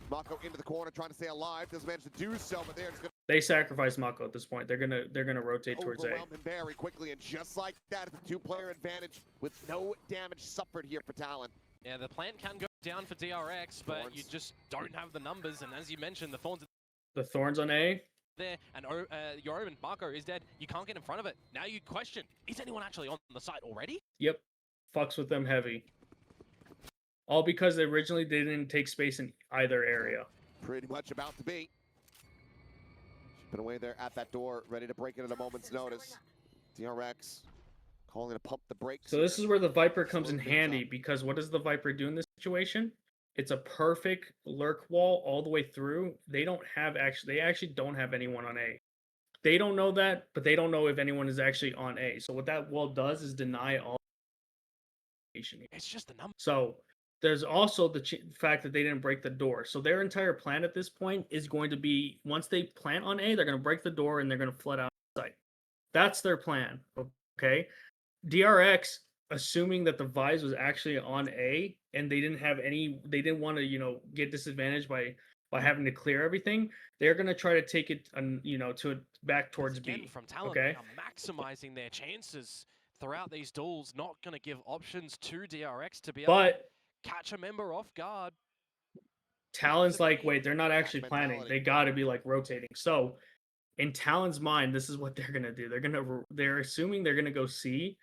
Mako into the corner, trying to stay alive. Doesn't manage to do so, but they're just gonna They sacrifice Mako at this point. They're gonna rotate towards A. overwhelm him very quickly, and just like that, it's a 2-player advantage with no damage suffered here for Talon. Yeah, the plant can go down for DRX, but you just don't have the numbers, and as you mentioned, the Thorns are The Thorns on A. there, and your Omen, Marco, is dead. You can't get in front of it. Now you question, is anyone actually on the site already? Yep. Fucks with them heavy. All because originally they didn't take space in either area. Pretty much about to be. Been away there at that door, ready to break it at a moment's notice. DRX calling to pump the brakes. So this is where the Viper comes in handy, because what does the Viper do in this situation? It's a perfect lurk wall all the way through. They actually don't have anyone on A. They don't know that, but they don't know if anyone is actually on A. So what that wall does is deny all. It's just the number. So there's also the fact that they didn't break the door. So their entire plan at this point is going to be, once they plant on A, they're going to break the door and they're going to flood out the site. That's their plan, okay? DRX, assuming that the Vise was actually on A and they didn't want to, get disadvantaged by having to clear everything, they're going to try to take it, back towards B. From Talon, okay? they are maximizing their chances throughout these duels, not going to give options to DRX to be able to catch a member off guard. Talon's like, wait, they're not actually planning. They got to be like rotating. So in Talon's mind, this is what they're going to do. They're assuming they're going to go C.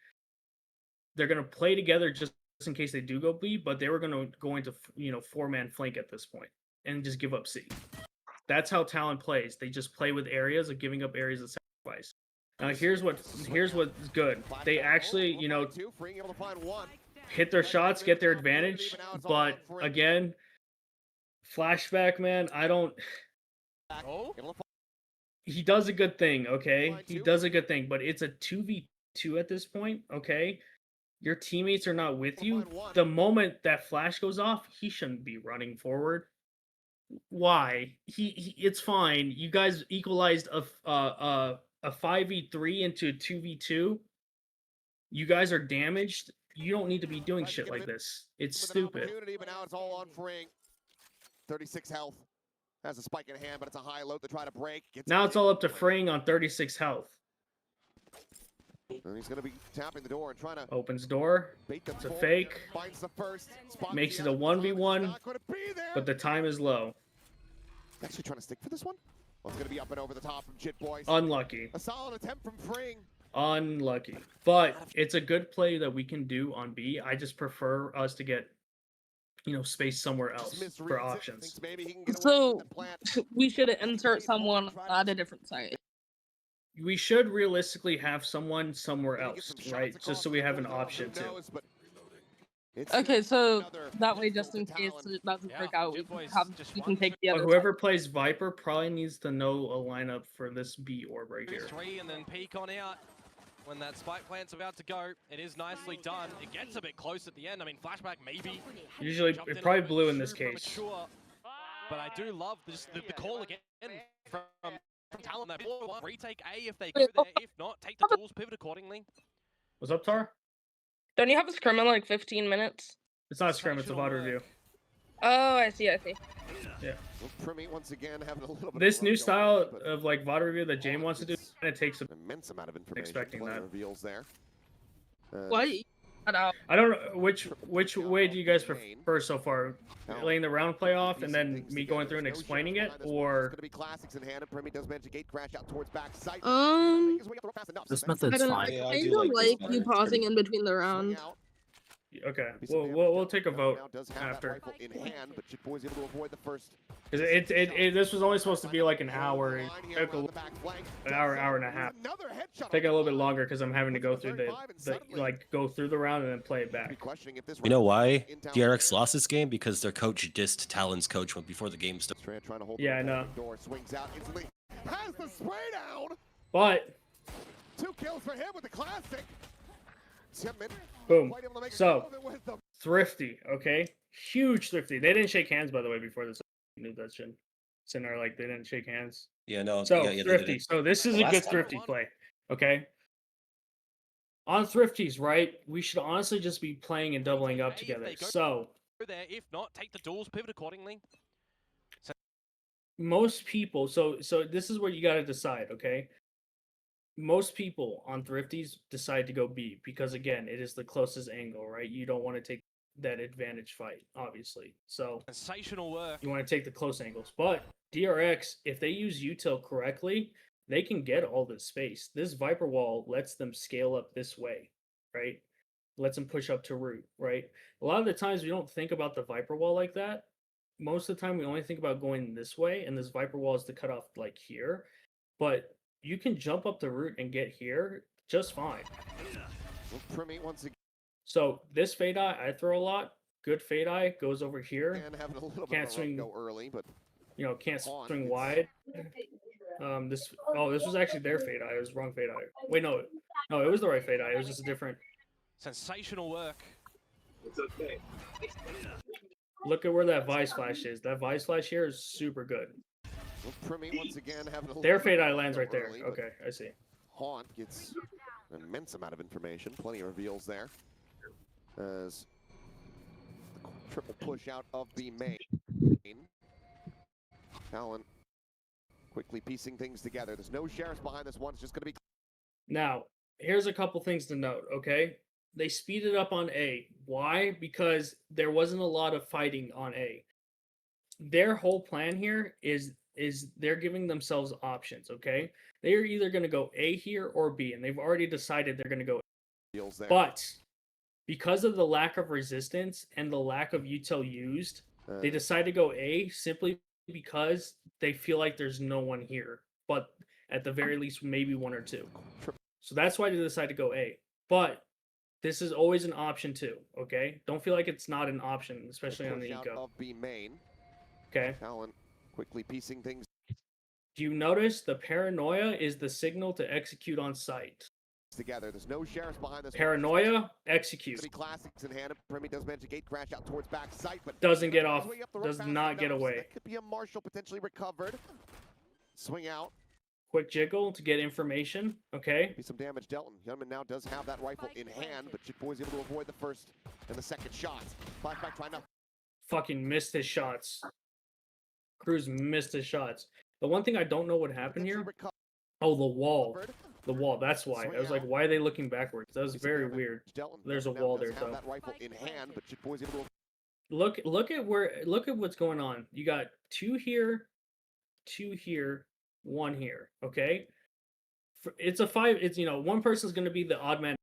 They're going to play together just in case they do go B, but they were going to go into, 4-man flank at this point and just give up C. That's how Talon plays. They just play with areas of giving up areas of sacrifice. Now here's what's good. They actually, hit their shots, get their advantage, but again, flashback, man, he does a good thing, okay? He does a good thing, but it's a 2v2 at this point, okay? Your teammates are not with you. The moment that flash goes off, he shouldn't be running forward. Why? It's fine. You guys equalized a 5v3 into 2v2. You guys are damaged. You don't need to be doing shit like this. It's stupid. But now it's all on Frang. 36 health. Has a spike in hand, but it's a high load to try to break. Now it's all up to Frang on 36 health. And he's going to be tapping the door and trying to opens door. It's a fake. Finds the first. Makes it a 1v1, but the time is low. Actually trying to stick for this one? Well, it's going to be up and over the top from Jit Boys. Unlucky. A solid attempt from Frang. Unlucky. But it's a good play that we can do on B. I just prefer us to get, space somewhere else for options. So we should insert someone at a different site. We should realistically have someone somewhere else, right? Just so we have an option to. Okay, so that way, just in case it doesn't work out, we can take the other. Whoever plays Viper probably needs to know a lineup for this B orb right here. 3 and then peek on out. When that spike plant's about to go, it is nicely done. It gets a bit close at the end. I mean, flashback maybe. Usually, it probably blew in this case. But I do love the call again from Talon. That retake A if they go there. If not, take the duels, pivot accordingly. What's up, Tar? Don't you have a scrim in like 15 minutes? It's not a scrim, it's a VOD review. Oh, I see. Well, Primmy once again having a little bit This of a new rough go style early, but of like VOD review that James Haunt wants to do, gets and it takes some an immense amount of information. expecting Plenty that. of reveals there. Why? I don't know which way do you guys Main. prefer so far, Now, letting the round play off and piecing then things me together. going through and There's no explaining shadows it, behind this one. There's or gonna be classics in hand, and Primmy does manage a gate crash out towards backside. Um, This I method's don't. fine. I don't like you pausing in between the round. okay, Be some damage we'll dealt. take a Now vote does have after. that rifle in hand, but Chip Boy's able to avoid the first. Because this was only supposed to be like an hour. It took an hour and a half. Taking a little bit longer because I'm having to go through go through the round and then play it back. You know why DRX lost this game? Because their coach dissed Talon's coach before the game started. Yeah, I know. Swings out instantly. Has the spray down. But 2 kills for him with the classic. Timmin, boom. quite able to make a So go of it with the Thrifty, okay, huge Thrifty. They didn't shake hands by the way before this. I knew that shit. Sinner like they didn't shake hands. Yeah, no. So yeah, they Thrifty. did. So this is a good Thrifty play. Okay. On Thrifties, right? We should honestly just be playing and doubling up together. So there. If not, take the duels, pivot accordingly. most people, so this is what you got to decide, okay? Most people on Thrifties decide to go B because again, it is the closest angle, right? You don't want to take that advantage fight, obviously. So Sensational work. you want to take the close angles. But DRX, if they use util correctly, they can get all this space. This Viper wall lets them scale up this way, right? Lets them push up to root, right? A lot of the times we don't think about the Viper wall like that. Most of the time we only think about going this way, and this Viper wall is to cut off like here. But you can jump up the root and get here just fine. well, Primmy once again So this Fade Eye, I throw a lot. Good Fade Eye goes over here. having a little bit Can't of a swing, go early, but can't Haunt swing gets- wide. This was actually their Fade Eye. It was wrong Fade Eye. Wait, no, it was the right Fade Eye. It was just a different. Sensational work. Look at where that Vice Flash is. That Vice Flash here is super good. well, Primmy once again having a little Their bit Fade of Eye a lands go right there. early, but Okay, I see. Haunt gets an immense amount of information. Plenty of reveals there. As the triple push out of the main. Talon quickly piecing things together. There's no sheriffs behind this one. It's just going to be. Now, here's a couple things to note, okay? They speeded up on A. Why? Because there wasn't a lot of fighting on A. Their whole plan here is they're giving themselves options, okay? They're either going to go A here or B, and they've already decided they're going to go A. There. But because of the lack of resistance and the lack of util used, they decide to go A simply because they feel like there's no one here. But at the very least, maybe one or two. So that's why they decide to go A. But this is always an option too, okay? Don't feel like it's not an option, especially on the Push out eco. of B main. Okay. Talon quickly piecing things Do you notice the paranoia is the signal to execute on sight? together. There's no sheriffs behind this. Paranoia, execute. Classics in hand. Primmy does manage a gate crash out towards backside, but Doesn't get off. way up the road Does fast not enough, get so away. that could be a Marshall potentially recovered. Swing out. Quick jiggle to get information, okay? Be some damage dealt. And Youngman now does have that rifle in hand, but Chip Boy's able to avoid the first and the second shots. Flashback trying to Fucking missed his shots. Cruz missed his shots. The one thing I don't know what happened here. Oh, the wall. The wall. That's why. I was like, why are they looking backwards? That was very weird. There's a wall there though. That rifle in hand, but Chip Boy's able to Look at what's going on. You got two here, one here. Okay, it's a 5. It's one person's gonna be the odd man.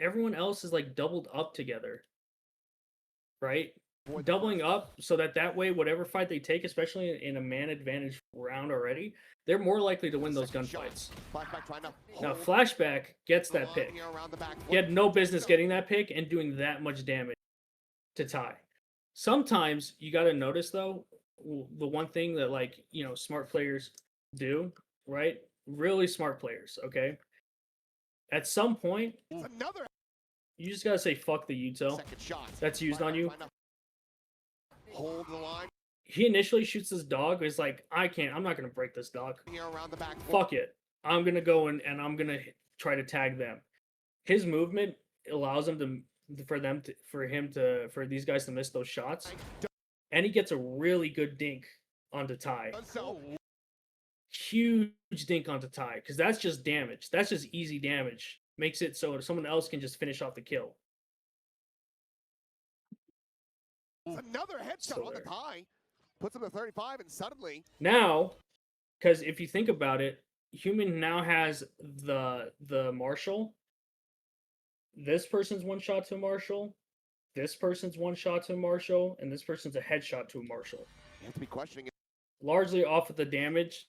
Everyone else is like doubled up together, right? Doubling up so that way, whatever fight they take, especially in a man advantage round already, they're more likely to win those gunfights. Now, Flashback gets that pick. He had no business getting that pick and doing that much damage to tie. Sometimes you got to notice though, the one thing that smart players do, right? Really smart players, okay? At some point, you just got to say fuck the util that's used on you. hold the line. He initially shoots his dog. He's like, I'm not going to break this dog. Around the back. Fuck it. I'm going to go and I'm going to try to tag them. His movement allows him for these guys to miss those shots. and he gets a really good dink onto Ty. So Huge dink onto Ty, because that's just damage. That's just easy damage. Makes it so someone else can just finish off the kill. another headshot Still on the there. tie. Puts him to 35, and suddenly Now, because if you think about it, Human now has the Marshall. This person's one shot to a Marshall. This person's one shot to a Marshall, and this person's a headshot to a Marshall. you have to be questioning it. Largely off of the damage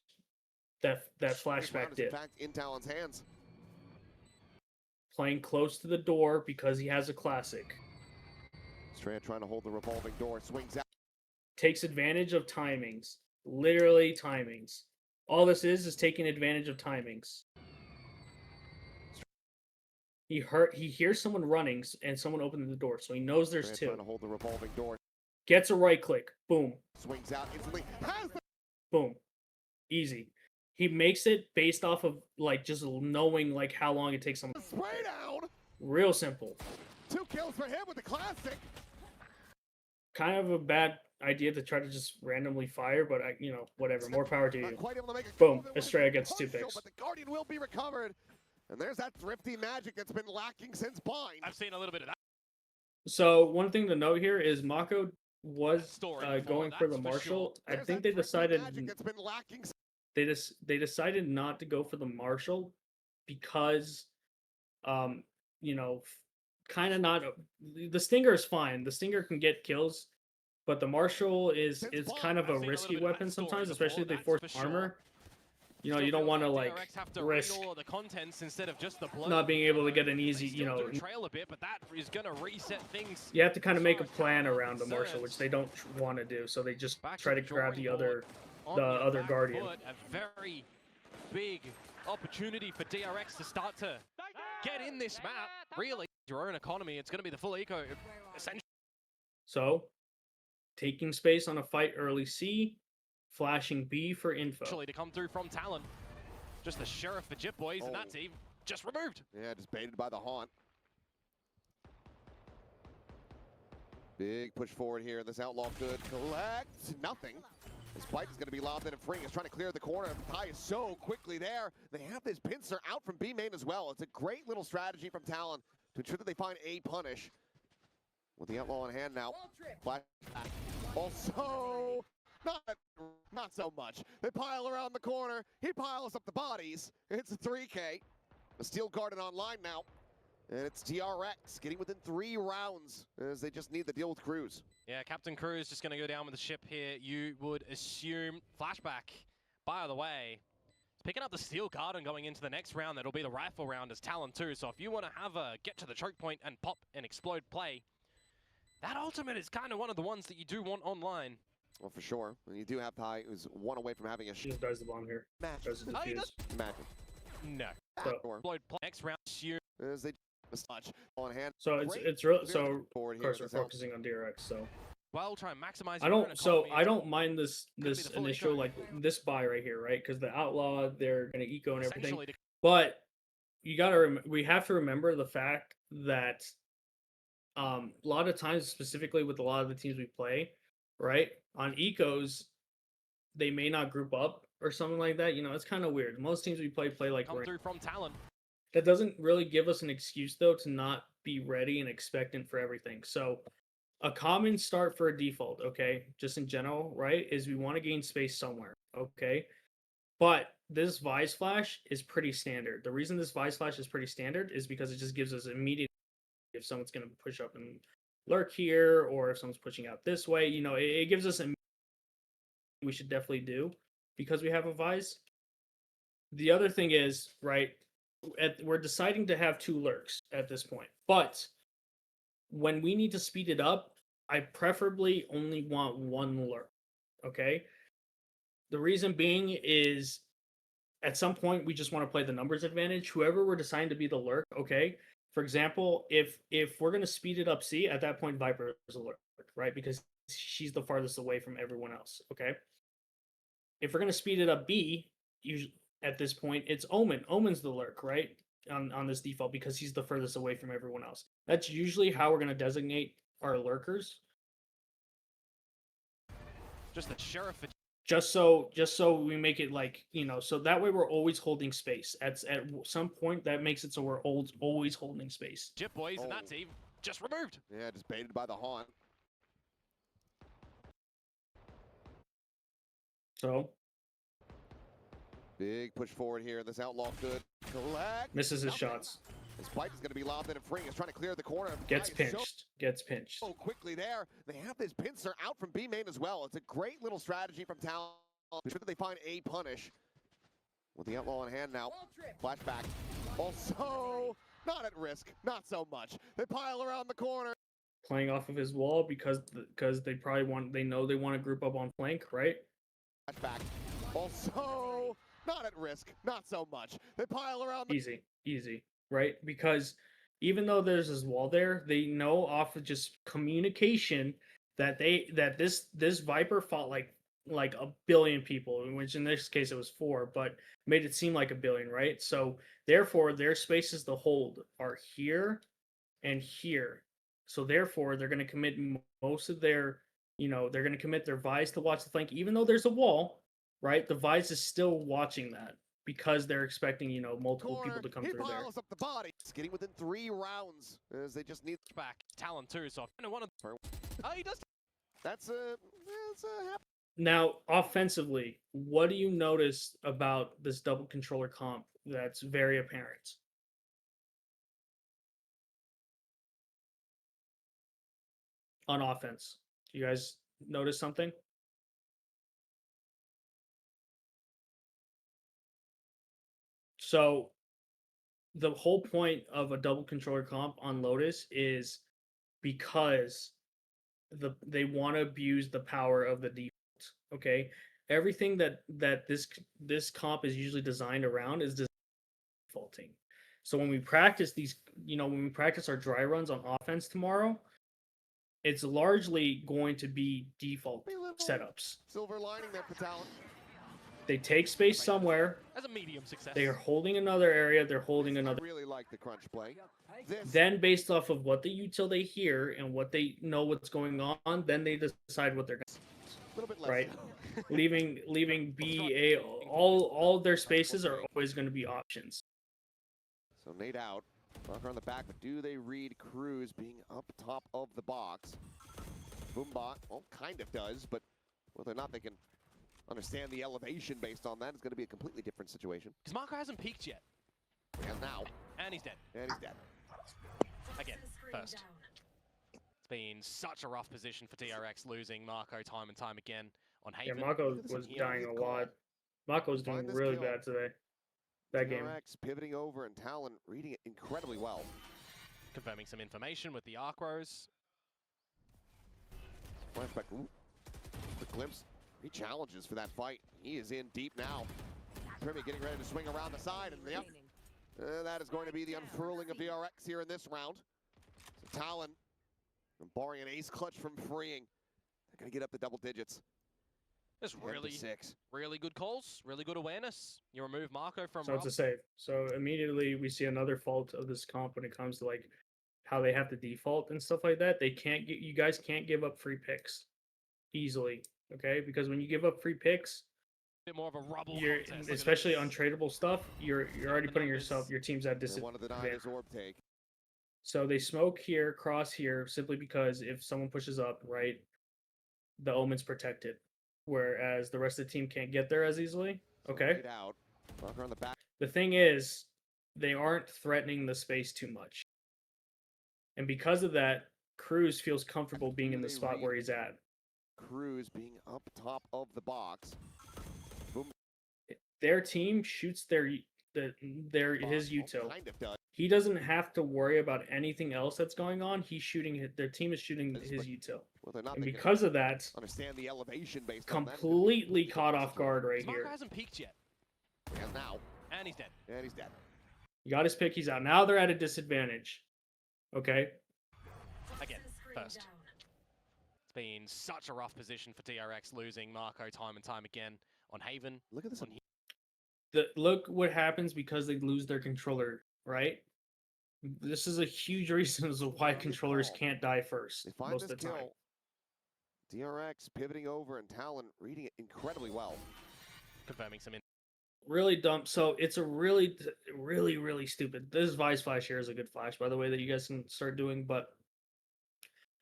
that This round flashback is, in did. fact, in Talon's hands. Playing close to the door because he has a classic. Strand trying to hold the revolving door, swings out. Takes advantage of timings. Literally timings. All this is taking advantage of timings. He hears someone running and someone opening the door, so he knows there's Strand two. trying to hold the revolving door, Gets a right click. Boom. swings out instantly. Has the Boom. Easy. He makes it based off of like just knowing like how long it takes someone. spray down. Real simple. 2 kills for him with the classic. Kind of a bad idea to try to just randomly fire, but whatever. More power to Not you. quite able to make a Boom. go of it with Estrella a gets 2 partial, picks. But the Guardian will be recovered. And there's that thrifty magic that's been lacking since Bind. I've seen a little bit of that So one thing to note here is Mako was story going before, for the that's for Marshall. sure. I There's think that they thrifty decided magic that's been lacking. they decided not to go for the Marshall because kind of not the Stinger is fine. The Stinger can get kills, but the Marshall is kind of a I've seen a risky little bit of weapon that story sometimes, especially if they before, force that's for sure. armor. You Still don't feels want to DRX have to read risk all of the contents instead of just the blood. not being able to get an They easy, still do trail a bit, but that is going to reset things. you have to kind of make a as far as plan Talon are around the Marshall, which they concerned. don't want to do. So they just Back try to to the grab the drawing other board the on your other back Guardian. foot. A very big opportunity for DRX to start to get in this map. Really, your own economy. It's going to be the full eco, essentially. So taking space on a fight early C, flashing B for info. To come through from Talon. Just the sheriff for Jip Boys, and that's even just removed. Yeah, just baited by the haunt. Big push forward here. This outlaw could collect nothing. This bite is going to be lobbed in and free. He's trying to clear the corner. Ty is so quickly there. They have this pincer out from B main as well. It's a great little strategy from Talon to ensure that they find a punish. With the outlaw in hand now. Flash back. Also, not so much. They pile around the corner. He piles up the bodies. It's a 3K. The Steel Garden online now. And it's DRX getting within 3 rounds as they just need to deal with Cruz. Yeah, Captain Cruz just going to go down with the ship here. You would assume flashback. By the way, picking up the Steel Garden going into the next round. That'll be the rifle round as Talon too. So if you want to have a get to the choke point and pop and explode play, that ultimate is kind of one of the ones that you do want online. Well, for sure. And you do have Ty, who's 1 away from having a Just does the bomb here. match. Does the defuse. Magic. No. So, Explode play. Next round, assume. As they touch on hand. so it's real. So of course we're focusing on DRX. So Well, try and maximize. I your own don't. So economy. I don't mind this be the full initial eco. this buy right here, right? Because the outlaw they're gonna eco and everything. Essentially, But you gotta we have to remember the fact that a lot of times, specifically with a lot of the teams we play, right, on ecos, they may not group up or something like that. It's kind of weird. Most teams we play like come we're through from Talon. that doesn't really give us an excuse though to not be ready and expectant for everything. So a common start for a default, okay, just in general, right, is we want to gain space somewhere, okay? But this Vise Flash is pretty standard. The reason this Vise Flash is pretty standard is because it just gives us immediate if someone's going to push up and lurk here, or if someone's pushing out this way, it gives us we should definitely do because we have a Vise. The other thing is, right, we're deciding to have 2 lurks at this point, but when we need to speed it up, I preferably only want 1 lurk, okay? The reason being is at some point we just want to play the numbers advantage. Whoever we're deciding to be the lurk, okay? For example, if we're going to speed it up C, at that point Viper is a lurk, right? Because she's the farthest away from everyone else, okay? If we're going to speed it up B, usually at this point it's Omen. Omen's the lurk, right? On this default because he's the furthest away from everyone else. That's usually how we're going to designate our lurkers. Just the sheriff for just so we make it like, you know, so that way we're always holding space. At some point that makes it so we're always holding space. Jip boys and that Oh. team just removed. Yeah, just baited by the haunt. So Big push forward here. This outlaw could collect. misses his Nothing. shots. His bite is going to be lobbed in and free. He's trying to clear the corner. Gets Guy is so- pinched. Gets pinched. So quickly there. They have this pincer out from B main as well. It's a great little strategy from Talon. Be sure that they find a punish. With the outlaw in hand now. Flashback. Also, not at risk. Not so much. They pile around the corner. Playing off of his wall because they probably they know they want to group up on flank, right? Flashback. Also, not at risk. Not so much. They pile around the Easy, right? Because even though there's this wall there, they know off of just communication that this Viper fought like a billion people, which in this case it was 4, but made it seem like a billion, right? So therefore their spaces to hold are here and here. So therefore they're going to commit most of their, you know, they're going to commit their Vise to watch the flank, even though there's a wall, right? The Vise is still watching that because they're expecting, you know, multiple people to come he through there. piles up the body. It's getting within 3 rounds as they just need back. Talon too, so I one of oh, he does. that's a Now, offensively, what do you notice about this double controller comp that's very apparent? On offense, do you guys notice something? So, the whole point of a double controller comp on Lotus is because they want to abuse the power of the default. Okay, everything that this comp is usually designed around is defaulting. So when we practice these, you know, when we practice our dry runs on offense tomorrow, it's largely going to be default setups. silver lining there for Talon. They take space somewhere. As a medium success. They are holding another area. They're holding another. I really like the crunch play. This Then, based off of what the util they hear and what they know what's going on, then they decide what they're going to. a little bit less. Right. leaving B, A, all their spaces are always going to be options. So Nate out. Marker on the back, but do they read Cruz being up top of the box? Boombot, well, kind of does, but whether or not they can understand the elevation based on that is going to be a completely different situation. Because Marco hasn't peaked yet. And now, And he's dead. and he's dead. Again, first. It's been such a rough position for DRX, losing Marco time and time again on Yeah, Haven. Mako was dying a lot. Mako's doing Find this really kill. bad today. That game. DRX pivoting over and Talon reading it incredibly well. Confirming some information with the Arcros. Flashback, ooh, quick glimpse. He challenges for that fight. He is in deep now. Primi getting ready to swing around the side, and yep, that is going to be the unfurling of DRX here in this round. So Talon, barring an ace clutch from freeing, they're going to get up the double digits. Just really, 6. really good calls, really good awareness. You remove Marco from So it's a save. So immediately we see another fault of this comp when it comes to like how they have to default and stuff like that. They can't get, you guys can't give up free picks easily, okay? Because when you give up free picks, bit more of a rubble you're contest. Look at especially this. untradeable stuff. You're already putting yourself, your team's at They want to deny disadvantage. this orb take. So they smoke here, cross here, simply because if someone pushes up, right, the omen's protected, whereas the rest of the team can't get there as easily. So Okay. Nate out. Marker on the back. The thing is, they aren't threatening the space too much. And because of that, Cruz feels comfortable being in the spot where he's at. Cruz being up top of the box. Their team shoots his util. Kind of does. He doesn't have to worry about anything else that's going on. He's shooting, their team is shooting his util. Whether or not And they can because of that, understand the elevation based on that. completely caught off guard right Marco here. hasn't peaked yet. And now, And he's dead. and he's dead. He got his pick, he's out. Now they're at a disadvantage. Okay? Again, first. It's been such a rough position for DRX, losing Marco time and time again on Haven. Look at this. On Look what happens because they lose their controller, right? This is a huge reason as to why controllers can't die first They find most this of the time. kill. DRX pivoting over and Talon reading it incredibly well. Confirming some. Really dumb. So it's a really stupid. This Vice Flash here is a good flash, by the way, that you guys can start doing, but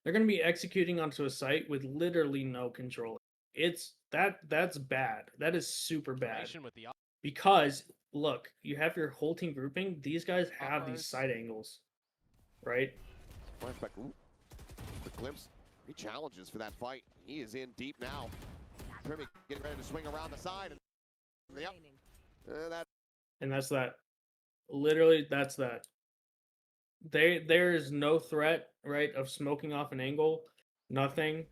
they're going to be executing onto a site with literally no control. That's bad. That is super bad. With the Because look, you have your whole team grouping. These guys have these Upros. side angles, right? Flashback. Ooh. The glimpse. 3 challenges for that fight. He is in deep now. Primi getting ready to swing around the side. And, yep. That And that's that. Literally, that's that. There is no threat, right, of smoking off an angle. Nothing.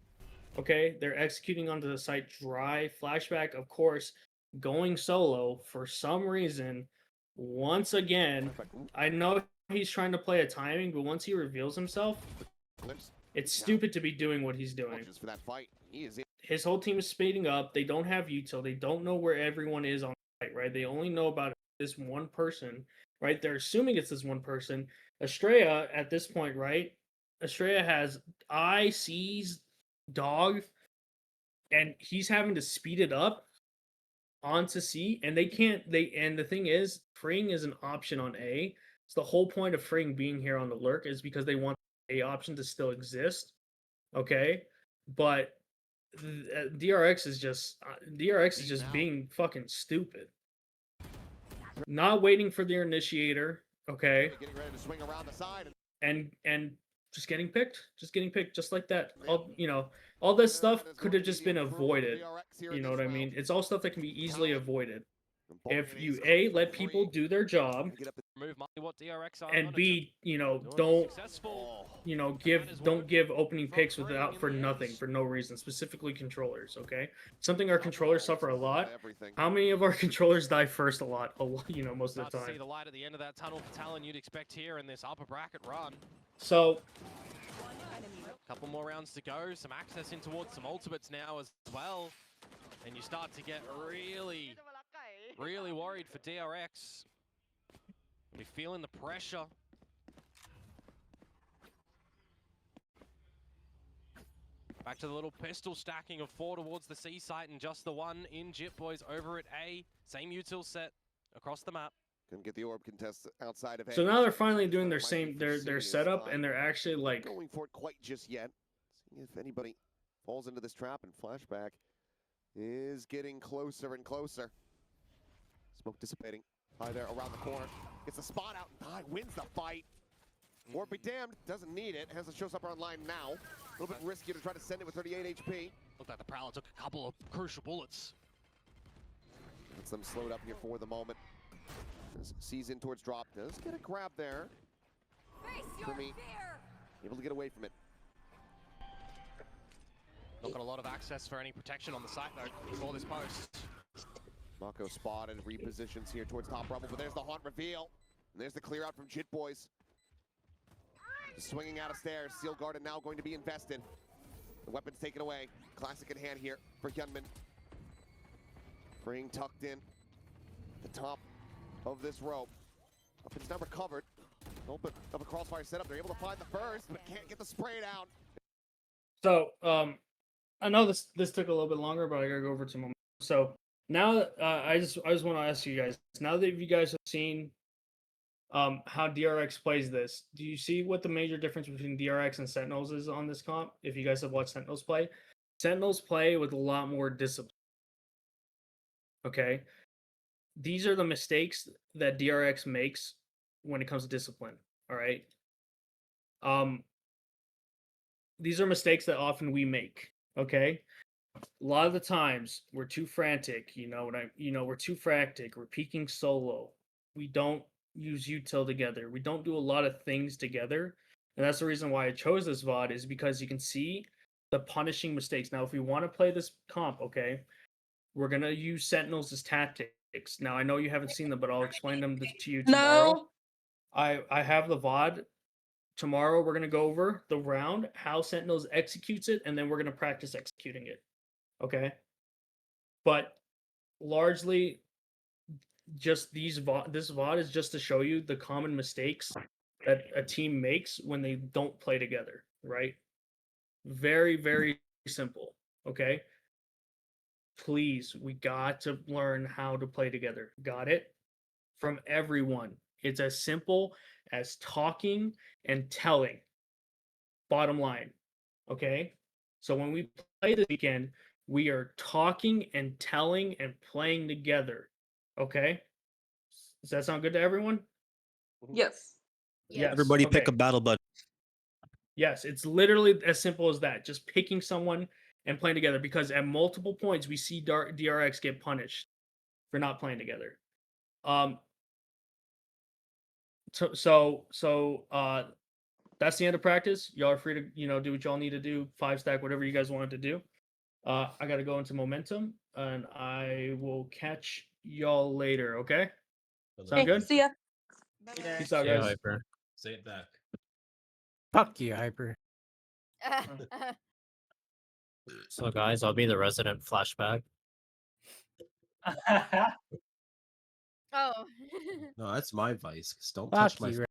Okay, they're executing onto the site dry. Flashback, of course, going solo for some reason. Once again, I know he's trying to play a timing, but once he reveals himself, glimpse. it's stupid to be doing what he's doing. Challenges for that fight. He is in. His whole team is speeding up. They don't have util. They don't know where everyone is on the site, right? They only know about this one person, right? They're assuming it's this one person. Estrella, at this point, right? Estrella has eye, sees, dog, and he's having to speed it up onto C, and they can't. And the thing is, freeing is an option on A. So the whole point of freeing being here on the lurk is because they want the A option to still exist. Okay, but DRX is just being fucking stupid. Not waiting for their initiator. Okay, Getting ready to swing around the side. and just getting picked, just like that. All this stuff could have just been avoided. You know what I mean? It's all stuff that can be easily avoided if you A, let people do their job, move what DRX are and B, don't give opening picks without for nothing, for no reason, specifically controllers. Okay, something our controllers suffer a lot. How many of our controllers die first a lot? Most of the See time. the light at the end of that tunnel for Talon you'd expect here in this upper bracket run. So Couple more rounds to go, some access in towards some ultimates now as well. And you start to get really worried for DRX. You're feeling the pressure. Back to the little pistol stacking of 4 towards the C site and just the 1 in Jip Boys over at A. Same util set across the map. Couldn't get the orb contest outside of A. So now they're finally doing their Might be for their serious setup, time. and they're actually like Going for it quite just yet. Seeing if anybody falls into this trap, and Flashback is getting closer and closer. Smoke dissipating. High there around the corner. Gets the spot out, and High wins the fight. Orb be damned, doesn't need it. Has the showstopper online now. A little bit risky to try to send it with 38 HP. Looked like the Prowler took a couple of crucial bullets. Gets them slowed up here for the moment. Sees in towards drop. Does get a grab there. Primi able to get away from it. Not got a lot of access for any protection on the site though before this post. Mako spotted, repositions here towards top rumble, but there's the haunt reveal. And there's the clear out from Jit Boys. Swinging out of stairs. Seal Garden now going to be invested. The weapon's taken away. Classic in hand here for Hyunmin. Ring tucked in. The top of this rope. Weapon's now recovered. A little bit of a crossfire setup. They're able to find the first, but can't get the spray down. So I know this took a little bit longer, but I gotta go over to momentum. So now I just want to ask you guys, now that you guys have seen how DRX plays this, do you see what the major difference between DRX and Sentinels is on this comp? If you guys have watched Sentinels play with a lot more discipline. Okay, these are the mistakes that DRX makes when it comes to discipline. All right. These are mistakes that often we make. Okay. A lot of the times we're too frantic. We're too frantic. We're peeking solo. We don't use util together. We don't do a lot of things together. And that's the reason why I chose this VOD, is because you can see the punishing mistakes. Now, if we want to play this comp, okay, we're going to use Sentinels as tactics. Now, I know you haven't seen them, but I'll explain them to you tomorrow. No. I have the VOD. Tomorrow, we're going to go over the round, how Sentinels executes it, and then we're going to practice executing it. Okay? But largely, just this VOD is just to show you the common mistakes that a team makes when they don't play together, right? Very, very simple. Okay. Please, we got to learn how to play together. Got it? From everyone. It's as simple as talking and telling. Bottom line. Okay? So when we play this weekend, we are talking and telling and playing together. Okay? Does that sound good to everyone? Yes. Yes. Everybody pick a okay. battle buddy. Yes, it's literally as simple as that. Just picking someone and playing together, because at multiple points we see DRX get punished for not playing together. So that's the end of practice. Y'all are free to, do what y'all need to do, 5-stack, whatever you guys wanted to do. I gotta go into momentum, and I will catch y'all later, okay? Sound good? See ya. Peace out, See ya, guys. Hyper. Say it back. Fuck you, Hyper. So guys, I'll be the resident flashback. Oh. No, that's my vice. 'Cause don't Fuck touch my you,